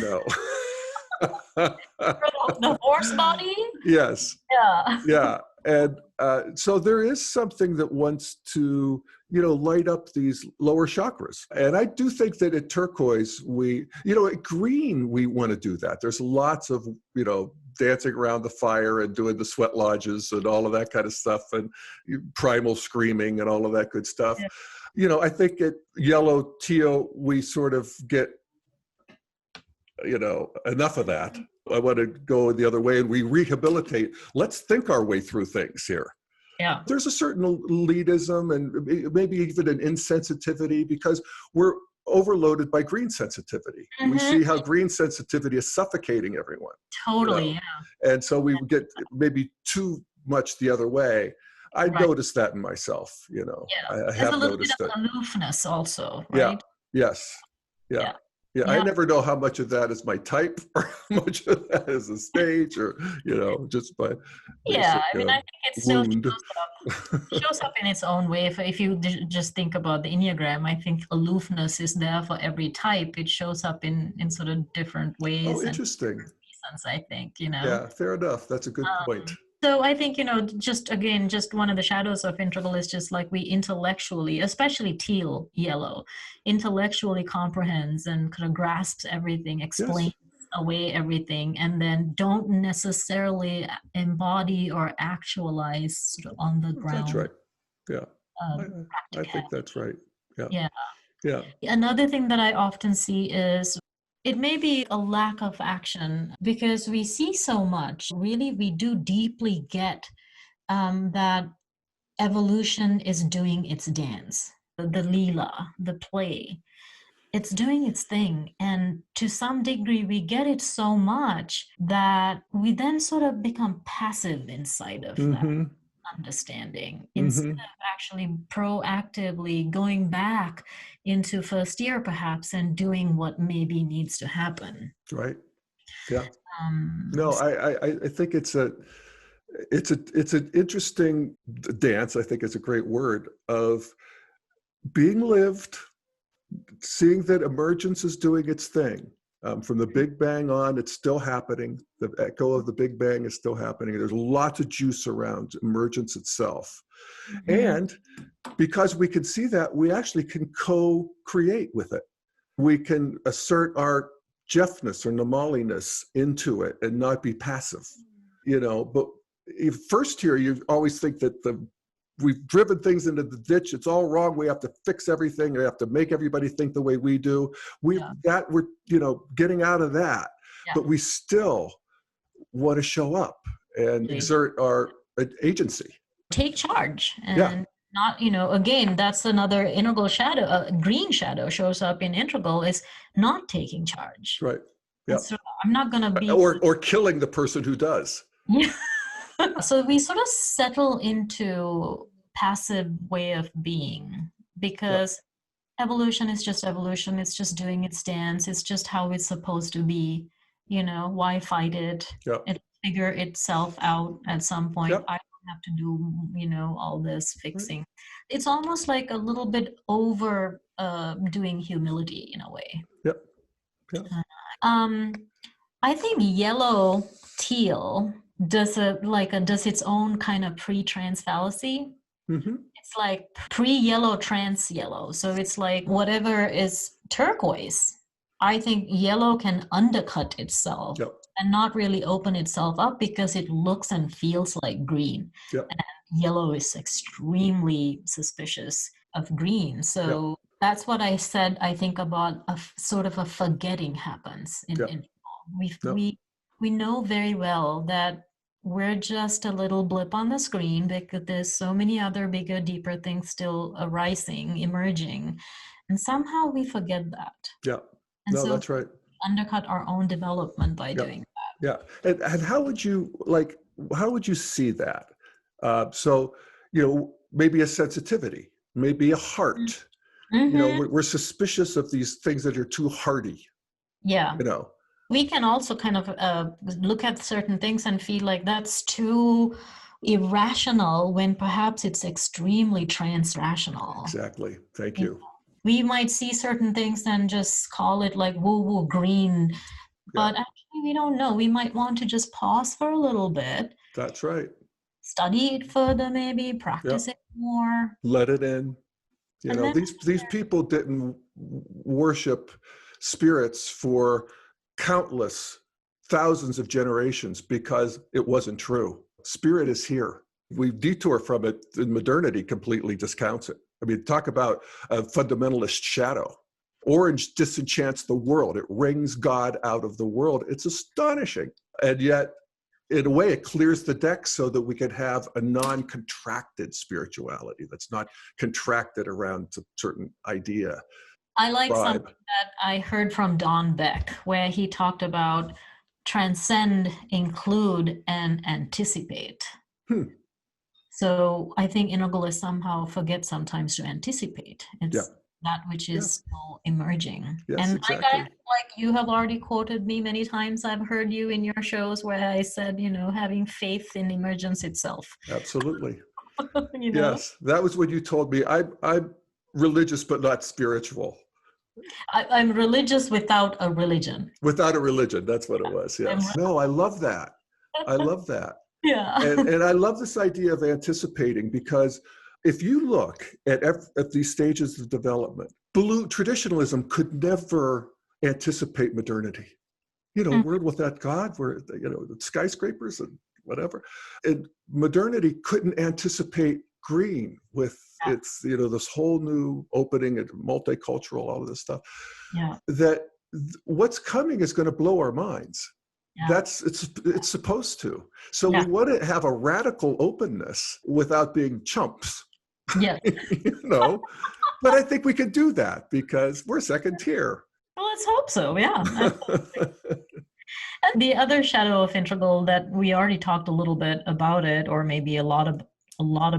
The horse body? Yes. Yeah. Yeah. And so there is something that wants to, light up these lower chakras. And I do think that at turquoise, at green, we want to do that. There's lots of, dancing around the fire and doing the sweat lodges and all of that kind of stuff, and primal screaming and all of that good stuff. Yeah. I think at yellow, teal, we sort of get, enough of that. I want to go the other way, and we rehabilitate. Let's think our way through things here. Yeah. There's a certain elitism and maybe even an insensitivity because we're overloaded by green sensitivity. We see how green sensitivity is suffocating everyone. Totally, yeah. And so we get maybe too much the other way. I noticed that in myself, Yeah. I have noticed bit of it. Aloofness also, right? Yeah. Yes. Yeah. Yeah, I never know how much of that is my type or how much of that is a stage or, just by basic, I think it still wound. shows up in its own way. If you just think about the Enneagram, I think aloofness is there for every type. It shows up in sort of different ways. Oh, interesting. And reasons, I think, Yeah, fair enough. That's a good point. So I think, just one of the shadows of integral is just like we intellectually, especially teal, yellow, intellectually comprehends and kind of grasps everything, explains away everything, and then don't necessarily embody or actualize sort of on the ground. That's right. Yeah. I think that's right. Yeah. Yeah. Another thing that I often see is it may be a lack of action because we see so much. Really, we do deeply get that evolution is doing its dance, the Leela, the play. It's doing its thing. And to some degree, we get it so much that we then sort of become passive inside of that understanding instead of actually proactively going back into first year perhaps and doing what maybe needs to happen. Right. Yeah. No, I think it's an interesting dance. I think it's a great word of being lived, seeing that emergence is doing its thing. From the Big Bang on, it's still happening. The echo of the Big Bang is still happening. There's lots of juice around emergence itself. And because we can see that, we actually can co-create with it. We can assert our Jeffness or Namaliness into it and not be passive, but first here, you always think that we've driven things into the ditch. It's all wrong. We have to fix everything. We have to make everybody think the way we do. We're getting out of that, but we still want to show up and exert our agency. Take charge and not, again, that's another integral shadow. A green shadow shows up in integral is not taking charge. Right. Yeah. So I'm not going to be. Or killing the person who does. Yeah. So we sort of settle into passive way of being because evolution is just evolution. It's just doing its dance. It's just how it's supposed to be. Why fight it? Yeah. It'll figure itself out at some point. Yep. I don't have to do, all this fixing. Right. It's almost like a little bit over doing humility in a way. Yep. I think yellow teal does its own kind of pre-trans fallacy. Mm-hmm. It's like pre-yellow trans yellow. So it's like whatever is turquoise. I think yellow can undercut itself and not really open itself up because it looks and feels like green. Yep. And yellow is extremely suspicious of green. So that's what I said. I think about a sort of a forgetting happens in we know very well that we're just a little blip on the screen because there's so many other bigger, deeper things still arising, emerging. And somehow we forget that. Yeah. And so that's right. Undercut our own development by doing that. Yeah. And how would you see that? So, maybe a sensitivity, maybe a heart. Mm-hmm. We're suspicious of these things that are too hardy. Yeah. We can also kind of look at certain things and feel like that's too irrational when perhaps it's extremely transrational. Exactly. Thank you. We might see certain things and just call it like woo-woo green, but actually we don't know. We might want to just pause for a little bit. That's right. Study it further, maybe practice it more. Let it in. These people didn't worship spirits for countless thousands of generations because it wasn't true. Spirit is here. We detour from it, and modernity completely discounts it. I mean, talk about a fundamentalist shadow. Orange disenchants the world. It wrings God out of the world. It's astonishing. And yet, in a way, it clears the deck so that we can have a non-contracted spirituality that's not contracted around a certain idea. I like something that I heard from Don Beck, where he talked about transcend, include, and anticipate. So I think integralists somehow forget sometimes to anticipate. It's that which is still emerging. Yes, and exactly. like you have already quoted me many times. I've heard you in your shows where I said, having faith in emergence itself. Absolutely. Yes, that was what you told me. I'm religious but not spiritual. I'm religious without a religion. Without a religion, that's what it was. Yes. No, I love that. I love that. Yeah. And I love this idea of anticipating, because if you look at these stages of development, traditionalism could never anticipate modernity. World without God, where skyscrapers and whatever. And modernity couldn't anticipate green with its this whole new opening and multicultural, all of this stuff. Yeah. That what's coming is going to blow our minds. Yeah. It's supposed to. So we want to have a radical openness without being chumps. Yeah. But I think we could do that because we're second tier. Well, let's hope so. Yeah. And the other shadow of integral that we already talked a little bit about it, or maybe a lot of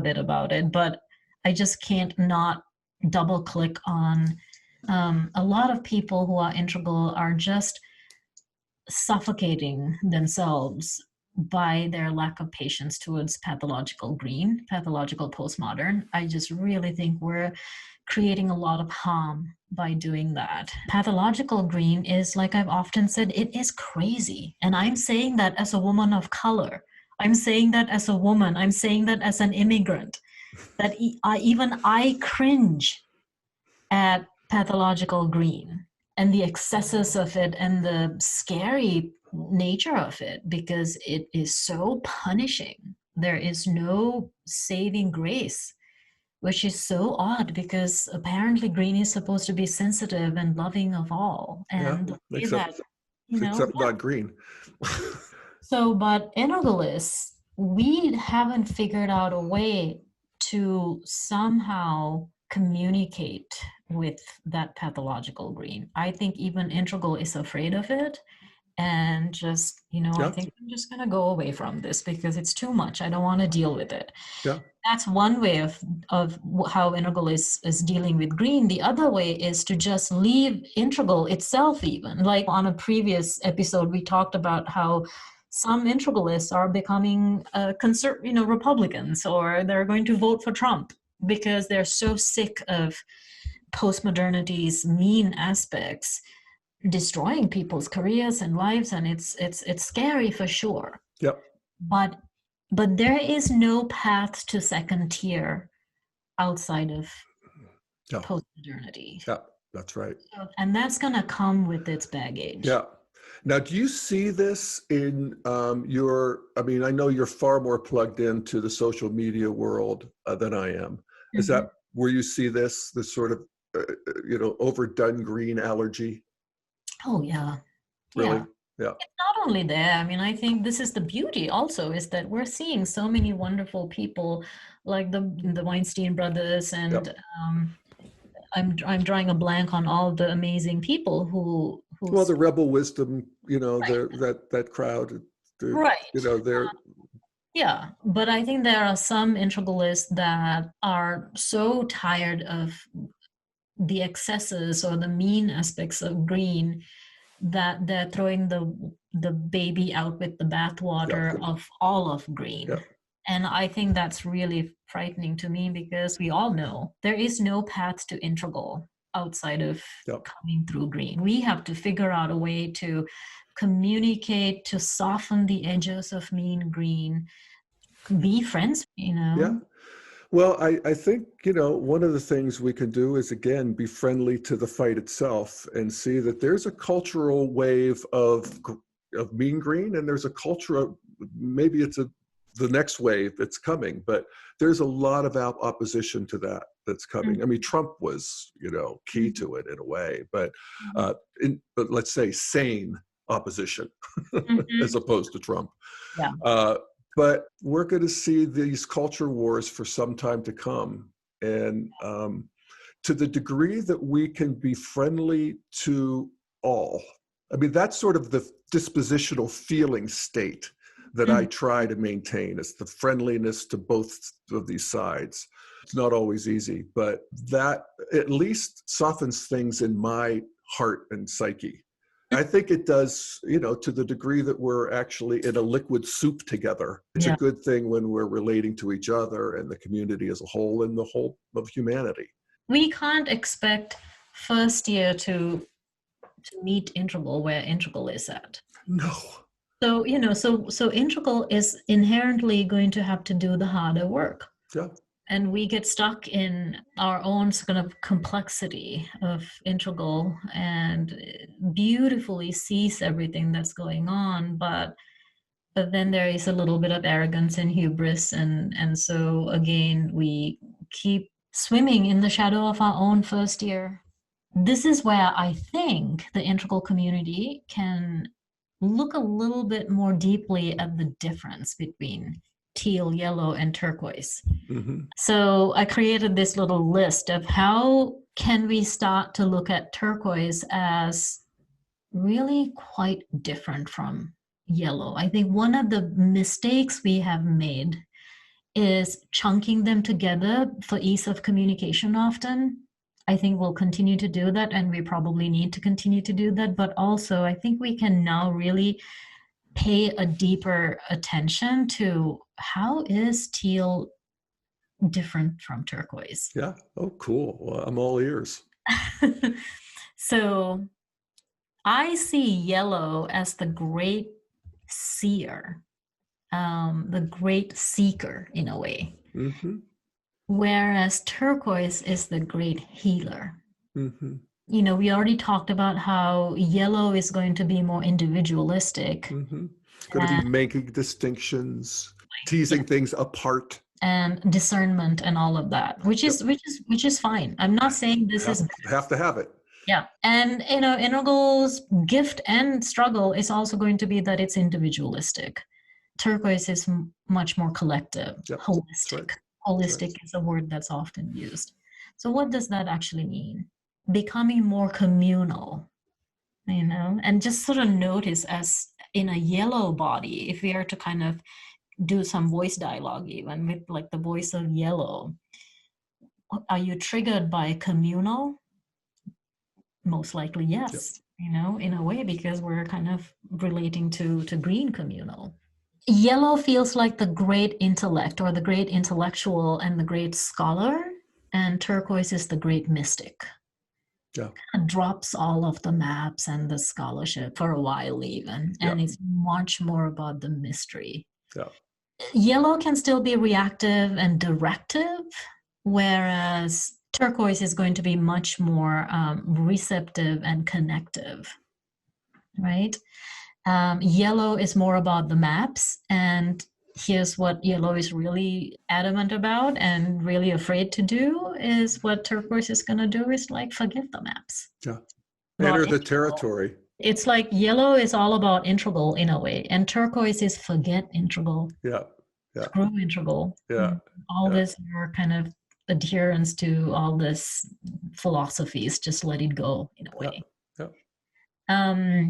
bit about it, but I just can't not double click on a lot of people who are integral are just suffocating themselves by their lack of patience towards pathological green, pathological postmodern. I just really think we're creating a lot of harm by doing that. Pathological green is, like I've often said, it is crazy. And I'm saying that as a woman of color. I'm saying that as a woman. I'm saying that as an immigrant. That even I cringe at pathological green. and the excesses of it and the scary nature of it, because it is so punishing. There is no saving grace, which is so odd because apparently green is supposed to be sensitive and loving of all. Yeah, And the way except that, you know, yeah. not green. So, but integralists, we haven't figured out a way to somehow communicate with that pathological green. I think even integral is afraid of it, and just, I Yeah, think I'm just going to go away from this because it's too much. I don't want to deal with it. yeah, That's one way of how integral is dealing with green. The other way is to just leave integral itself. Even like on a previous episode, we talked about how some integralists are becoming Republicans, or they're going to vote for Trump because they're so sick of postmodernity's mean aspects destroying people's careers and lives, and it's scary for sure. yep, But there is no path to second tier outside of yeah, postmodernity. yeah. That's right. And that's going to come with its baggage. Yeah. Now, do you see this in your? I mean, I know you're far more plugged into the social media world than I am. Is that where you see this sort of overdone green allergy? Oh yeah. Really? Yeah. Yeah. It's not only there. I mean, I think this is the beauty also, is that we're seeing so many wonderful people like the Weinstein brothers, and Yep. I'm drawing a blank on all the amazing people who Well, the rebel wisdom, right. that crowd, Right. they're Yeah, but I think there are some integralists that are so tired of the excesses or the mean aspects of green that they're throwing the baby out with the bathwater yeah, of all of green. yeah, And I think that's really frightening to me, because we all know there is no path to integral outside of yeah. coming through green. We have to figure out a way to communicate, to soften the edges of mean green, be friends. Yeah. Well, I think, one of the things we can do is, again, be friendly to the fight itself and see that there's a cultural wave of mean green, and there's a culture of, maybe it's the next wave that's coming, but there's a lot of opposition to that's coming. I mean, Trump was, key to it in a way, but but let's say sane opposition as opposed to Trump. Yeah. But we're going to see these culture wars for some time to come. And to the degree that we can be friendly to all, I mean, that's sort of the dispositional feeling state that I try to maintain, is the friendliness to both of these sides. It's not always easy, but that at least softens things in my heart and psyche. I think it does, to the degree that we're actually in a liquid soup together. It's a good thing when we're relating to each other and the community as a whole and the whole of humanity. We can't expect first year to meet integral where integral is at. No. So, so integral is inherently going to have to do the harder work. Yeah. And we get stuck in our own kind of complexity of integral, and beautifully sees everything that's going on, but then there is a little bit of arrogance and hubris, and so again we keep swimming in the shadow of our own first year. This is where I think the integral community can look a little bit more deeply at the difference between teal, yellow, and turquoise. So I created this little list of how can we start to look at turquoise as really quite different from yellow. I think one of the mistakes we have made is chunking them together for ease of communication often. I think we'll continue to do that, and we probably need to continue to do that. But also, I think we can now really pay a deeper attention to how is teal different from turquoise. Yeah. Oh, cool. Well, I'm all ears. So I see yellow as the great seer, the great seeker in a way. Whereas turquoise is the great healer. we already talked about how yellow is going to be more individualistic. Going to be making distinctions, teasing things apart, and discernment and all of that, which is fine. I'm not saying this is have to have it. Yeah. And Integral's gift and struggle is also going to be that it's individualistic. Turquoise is much more collective, holistic. Right. Holistic is a word that's often used. So what does that actually mean? Becoming more communal, and just sort of notice, as in a yellow body, if we are to kind of do some voice dialogue, even with like the voice of yellow, are you triggered by communal? Most likely, yes. In a way, because we're kind of relating to green communal. Yellow feels like the great intellect, or the great intellectual and the great scholar, and turquoise is the great mystic. Yeah. It drops all of the maps and the scholarship for a while even, and it's much more about the mystery. Yeah. Yellow can still be reactive and directive, whereas turquoise is going to be much more receptive and connective, right? Yellow is more about the maps, and here's what yellow is really adamant about and really afraid to do, is what turquoise is going to do is like forget the maps. Yeah. Enter the territory. It's like yellow is all about integral in a way, and turquoise is forget integral. Yeah. Yeah. Screw integral. Yeah. All this are kind of adherence to all this philosophies, just let it go in a way. Yeah.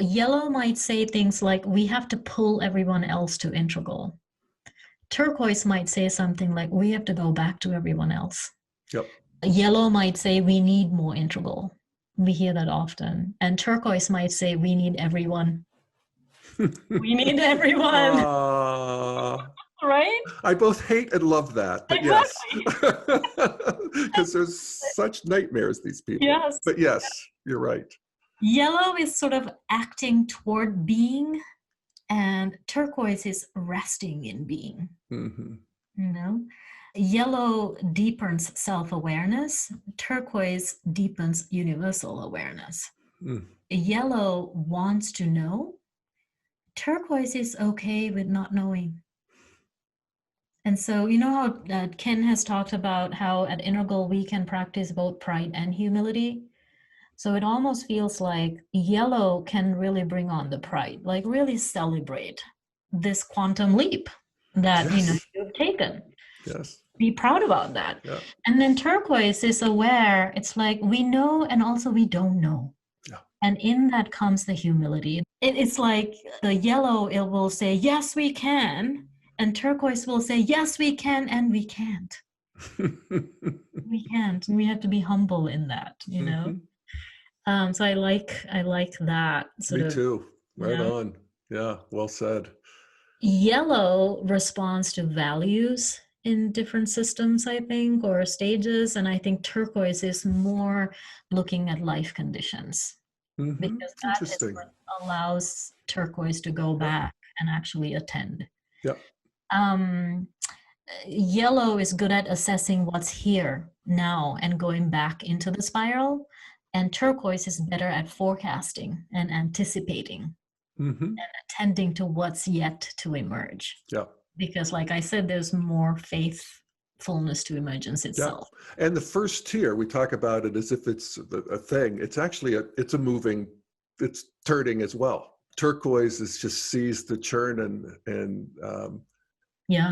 Yellow might say things like, we have to pull everyone else to integral. Turquoise might say something like, we have to go back to everyone else. Yep. Yellow might say, we need more integral. We hear that often. And turquoise might say, we need everyone. We need everyone. Right? I both hate and love that, but exactly. Yes. Because there's such nightmares, these people. Yes. But yes, you're right. Yellow is sort of acting toward being, and turquoise is resting in being. Mm-hmm. Yellow deepens self-awareness. Turquoise deepens universal awareness. Yellow wants to know. Turquoise is okay with not knowing. And so, how Ken has talked about how at Integral we can practice both pride and humility. So it almost feels like yellow can really bring on the pride, like really celebrate this quantum leap that you've taken. Yes. Be proud about that. Yeah. And then turquoise is aware. It's like we know and also we don't know. Yeah. And in that comes the humility. It's like the yellow, it will say, yes, we can. And turquoise will say, yes, we can, and we can't. We can't. And we have to be humble in that, Mm-hmm. So I like that sort of. Me too. Right on. Yeah, well said. Yellow responds to values in different systems, I think, or stages. And I think turquoise is more looking at life conditions. Mm-hmm. Because that is what allows turquoise to go back and actually attend. Yeah. Yellow is good at assessing what's here now and going back into the spiral. And turquoise is better at forecasting and anticipating and attending to what's yet to emerge. Yeah. Because like I said, there's more faithfulness to emergence itself. Yeah. And the first tier, we talk about it as if it's a thing. It's actually it's turning as well. Turquoise just sees the churn and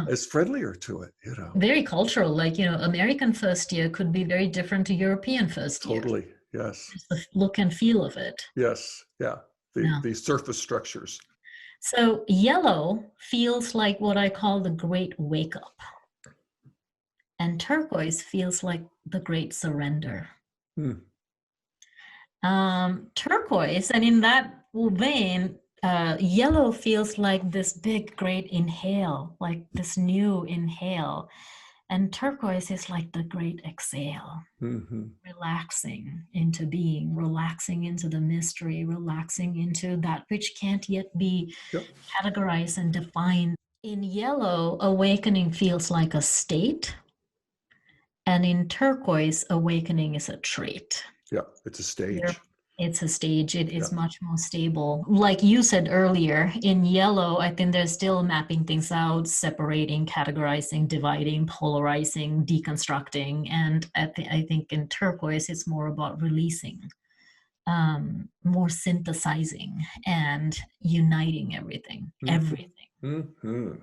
is friendlier to it, Very cultural. Like, American first year could be very different to European first year. Totally. Yes. Just the look and feel of it. Yes. Yeah. The surface structures. So yellow feels like what I call the great wake up. And turquoise feels like the great surrender. Turquoise, and in that vein, yellow feels like this big, great inhale, like this new inhale. And turquoise is like the great exhale, relaxing into being, relaxing into the mystery, relaxing into that which can't yet be categorized and defined. In yellow, awakening feels like a state. And in turquoise, awakening is a trait. Yeah, it's a stage. It's a stage. It is Yeah. much more stable. Like you said earlier, in yellow, I think they're still mapping things out, separating, categorizing, dividing, polarizing, deconstructing. And I think in turquoise, it's more about releasing, more synthesizing and uniting everything. Everything. Mm-hmm. You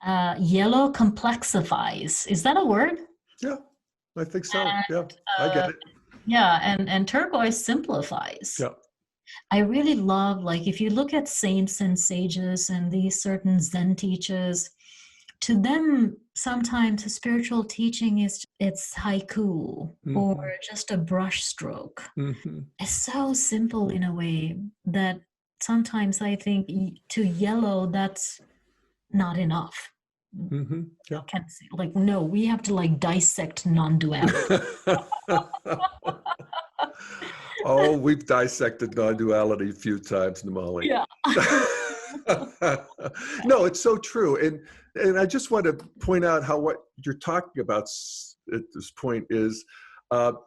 know? Yellow complexifies. Is that a word? Yeah, I think so. And, Yeah, I get it. yeah, and turquoise simplifies. Yeah. I really love, like, if you look at saints and sages and these certain Zen teachers, to them, sometimes a spiritual teaching is it's haiku or just a brush stroke. Mm-hmm. It's so simple in a way that sometimes I think to yellow, that's not enough. Mm-hmm. Yeah. Like, no, we have to like dissect non-duality. Oh, we've dissected non-duality a few times, Namali. Yeah. No, it's so true. And I just want to point out how what you're talking about at this point is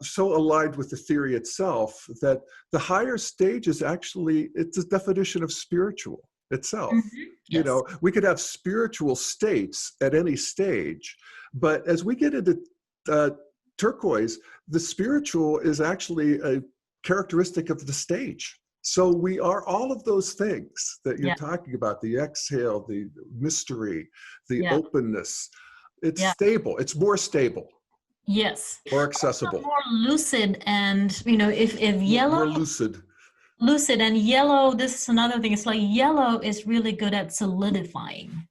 so aligned with the theory itself, that the higher stage is actually, it's a definition of spiritual itself. You Yes. know, we could have spiritual states at any stage, but as we get into turquoise, the spiritual is actually a characteristic of the stage. So we are all of those things that you're talking about, the exhale, the mystery, the openness. It's stable. It's more stable. Yes. More accessible. Also more lucid, and you know, if yellow, more lucid. Lucid and yellow, this is another thing. It's like yellow is really good at solidifying.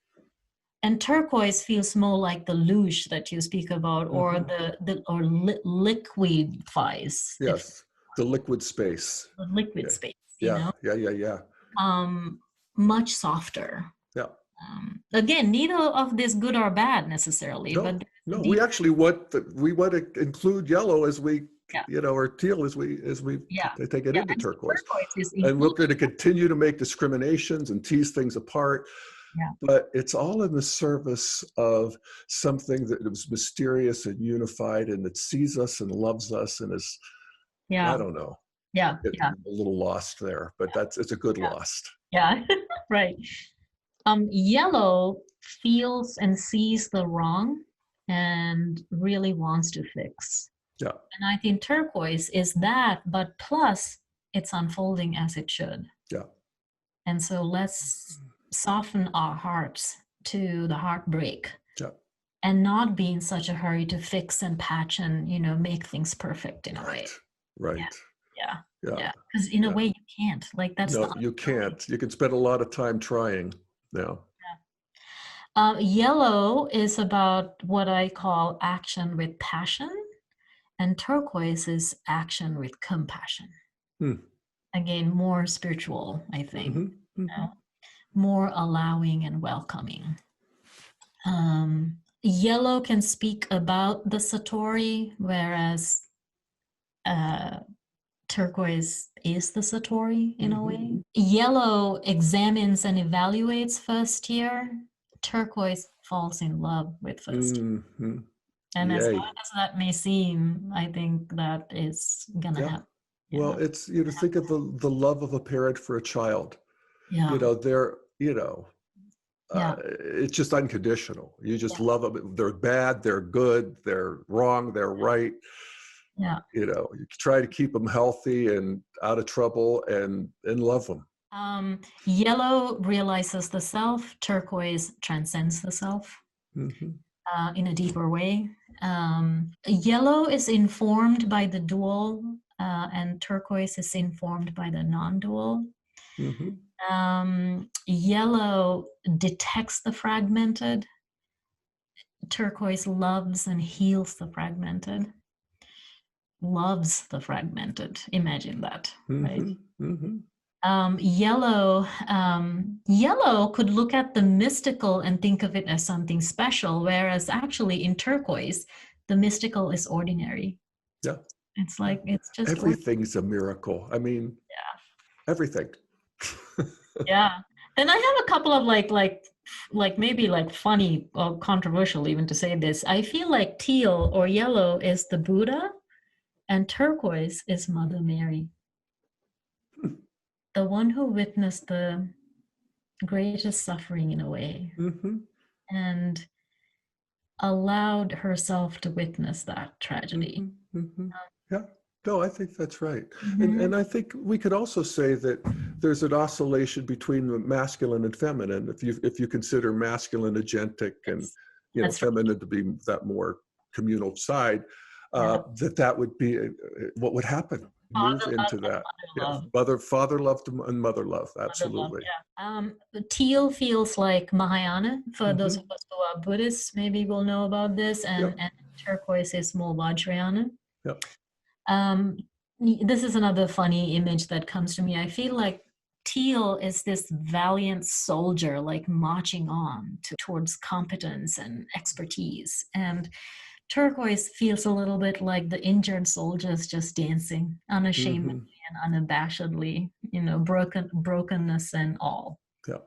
And turquoise feels more like the luge that you speak about, or liquefies. Yes, the liquid space. The liquid space. You Yeah, know? yeah. Much softer. Yeah. Again, neither of this good or bad necessarily, but we actually want to include yellow as we, you know, or teal as we take it into turquoise. And we're going to continue to make discriminations and tease things apart. Yeah. But it's all in the service of something that is mysterious and unified, and that sees us and loves us and is, I don't know. Yeah. A little lost there, but it's a good lost. Yeah, right. Yellow feels and sees the wrong and really wants to fix. Yeah. And I think turquoise is that, but plus it's unfolding as it should. Yeah. And so let's soften our hearts to the heartbreak. Yeah. And not be in such a hurry to fix and patch and, you know, make things perfect in a way. Right. Yeah. Because in a way you can't. Like that's you can't. You can spend a lot of time trying. No. Yellow is about what I call action with passion, and turquoise is action with compassion. Again, more spiritual, I think. You know? More allowing and welcoming. Yellow can speak about the Satori, whereas turquoise is the Satori in a way. Yellow examines and evaluates first year. Turquoise falls in love with first year. And as hard as that may seem, I think that is gonna happen. Well, it's, you know, think of the love of a parent for a child. Yeah. You know, they're, you know, it's just unconditional. You just love them. They're bad, they're good, they're wrong, they're right. Yeah. You know, you try to keep them healthy and out of trouble and love them. Yellow realizes the self. Turquoise transcends the self in a deeper way. Yellow is informed by the dual, and turquoise is informed by the non-dual. Yellow detects the fragmented. Turquoise loves and heals the fragmented. Loves the fragmented. Imagine that, right? Yellow could look at the mystical and think of it as something special, whereas actually in turquoise, the mystical is ordinary. Yeah. It's like, it's just everything's a miracle. I mean, everything. Yeah. Then I have a couple of like maybe like funny or controversial even to say this. I feel like teal or yellow is the Buddha And turquoise is Mother Mary, the one who witnessed the greatest suffering in a way, and allowed herself to witness that tragedy. Yeah. No, I think that's right. And I think we could also say that there's an oscillation between the masculine and feminine. If you consider masculine agentic and feminine to be that more communal side, that would be what would happen. Move into that. Father love and mother love. Absolutely. Teal feels like Mahayana. For those of us who are Buddhists, maybe will know about this. And turquoise is more Vajrayana. Yep. This is another funny image that comes to me. I feel like teal is this valiant soldier, like marching on towards competence and expertise. And turquoise feels a little bit like the injured soldiers just dancing unashamedly and unabashedly, brokenness and all. Yeah.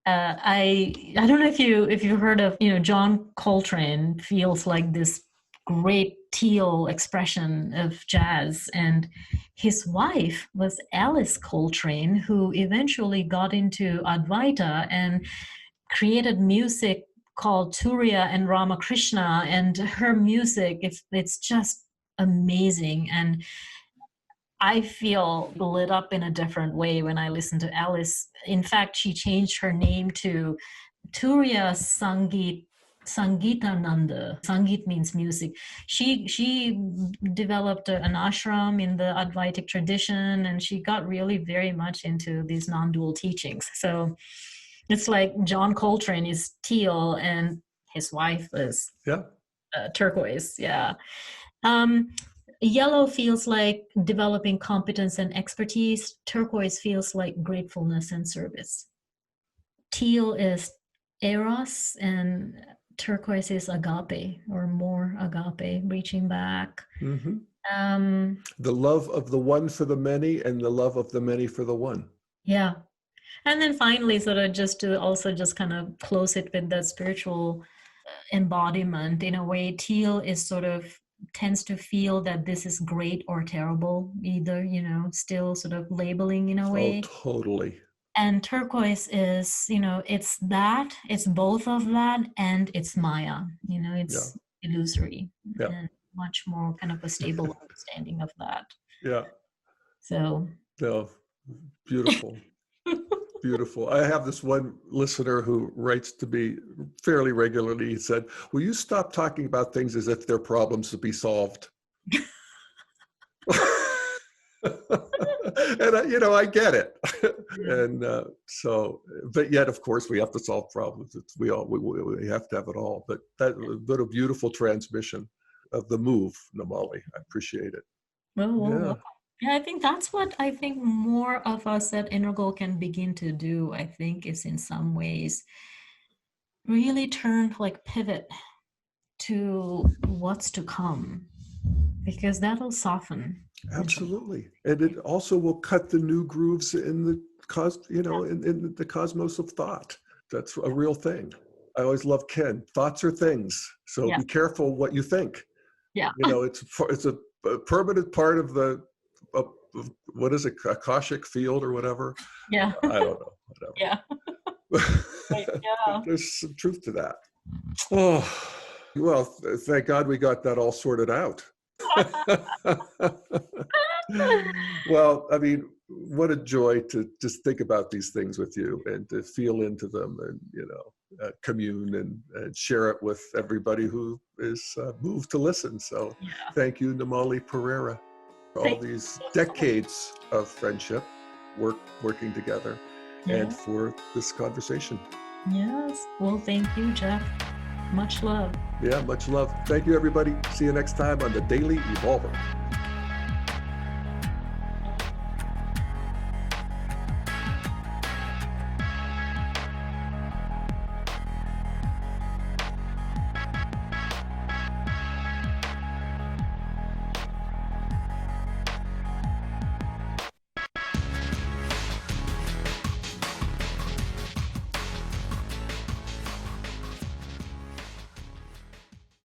I don't know if you've heard of, John Coltrane feels like this great teal expression of jazz, and his wife was Alice Coltrane, who eventually got into Advaita and created music called Turiya and Ramakrishna, and her music, it's just amazing. And I feel lit up in a different way when I listen to Alice. In fact, she changed her name to Turiya Sangeetananda. Sangeet means music. She developed an ashram in the Advaitic tradition, and she got really very much into these non-dual teachings. So it's like John Coltrane is teal and his wife is turquoise. Yeah. Yellow feels like developing competence and expertise. Turquoise feels like gratefulness and service. Teal is eros and turquoise is agape, or more agape, reaching back. The love of the one for the many and the love of the many for the one. Yeah. And then finally, sort of just to also just kind of close it with that spiritual embodiment, in a way, teal is sort of tends to feel that this is great or terrible, either, still sort of labeling in a way. Oh, totally. And turquoise is, it's both of that, and it's Maya, it's illusory, and much more kind of a stable understanding of that. Yeah. So. No, beautiful. Beautiful. I have this one listener who writes to me fairly regularly. He said, "Will you stop talking about things as if they're problems to be solved?" And I get it. And but yet, of course, we have to solve problems. We have to have it all. But what a beautiful transmission of the move, Namali. I appreciate it. Well, yeah, I think that's what I think more of us at Integral can begin to do, I think, is in some ways really pivot to what's to come, because that'll soften. Absolutely. And it also will cut the new grooves in the in the cosmos of thought. That's a real thing. I always love Ken. Thoughts are things. So be careful what you think. Yeah. It's a permanent part of the what is it, Akashic field or whatever? Yeah. I don't know. Whatever. Yeah. Yeah. There's some truth to that. Oh, well, thank God we got that all sorted out. Well, I mean, what a joy to just think about these things with you and to feel into them and, commune and share it with everybody who is moved to listen. So thank you, Namali Pereira, for all these decades of friendship, working together, and for this conversation. Yes. Well, thank you, Jeff. Much love. Yeah, much love. Thank you, everybody. See you next time on The Daily Evolver.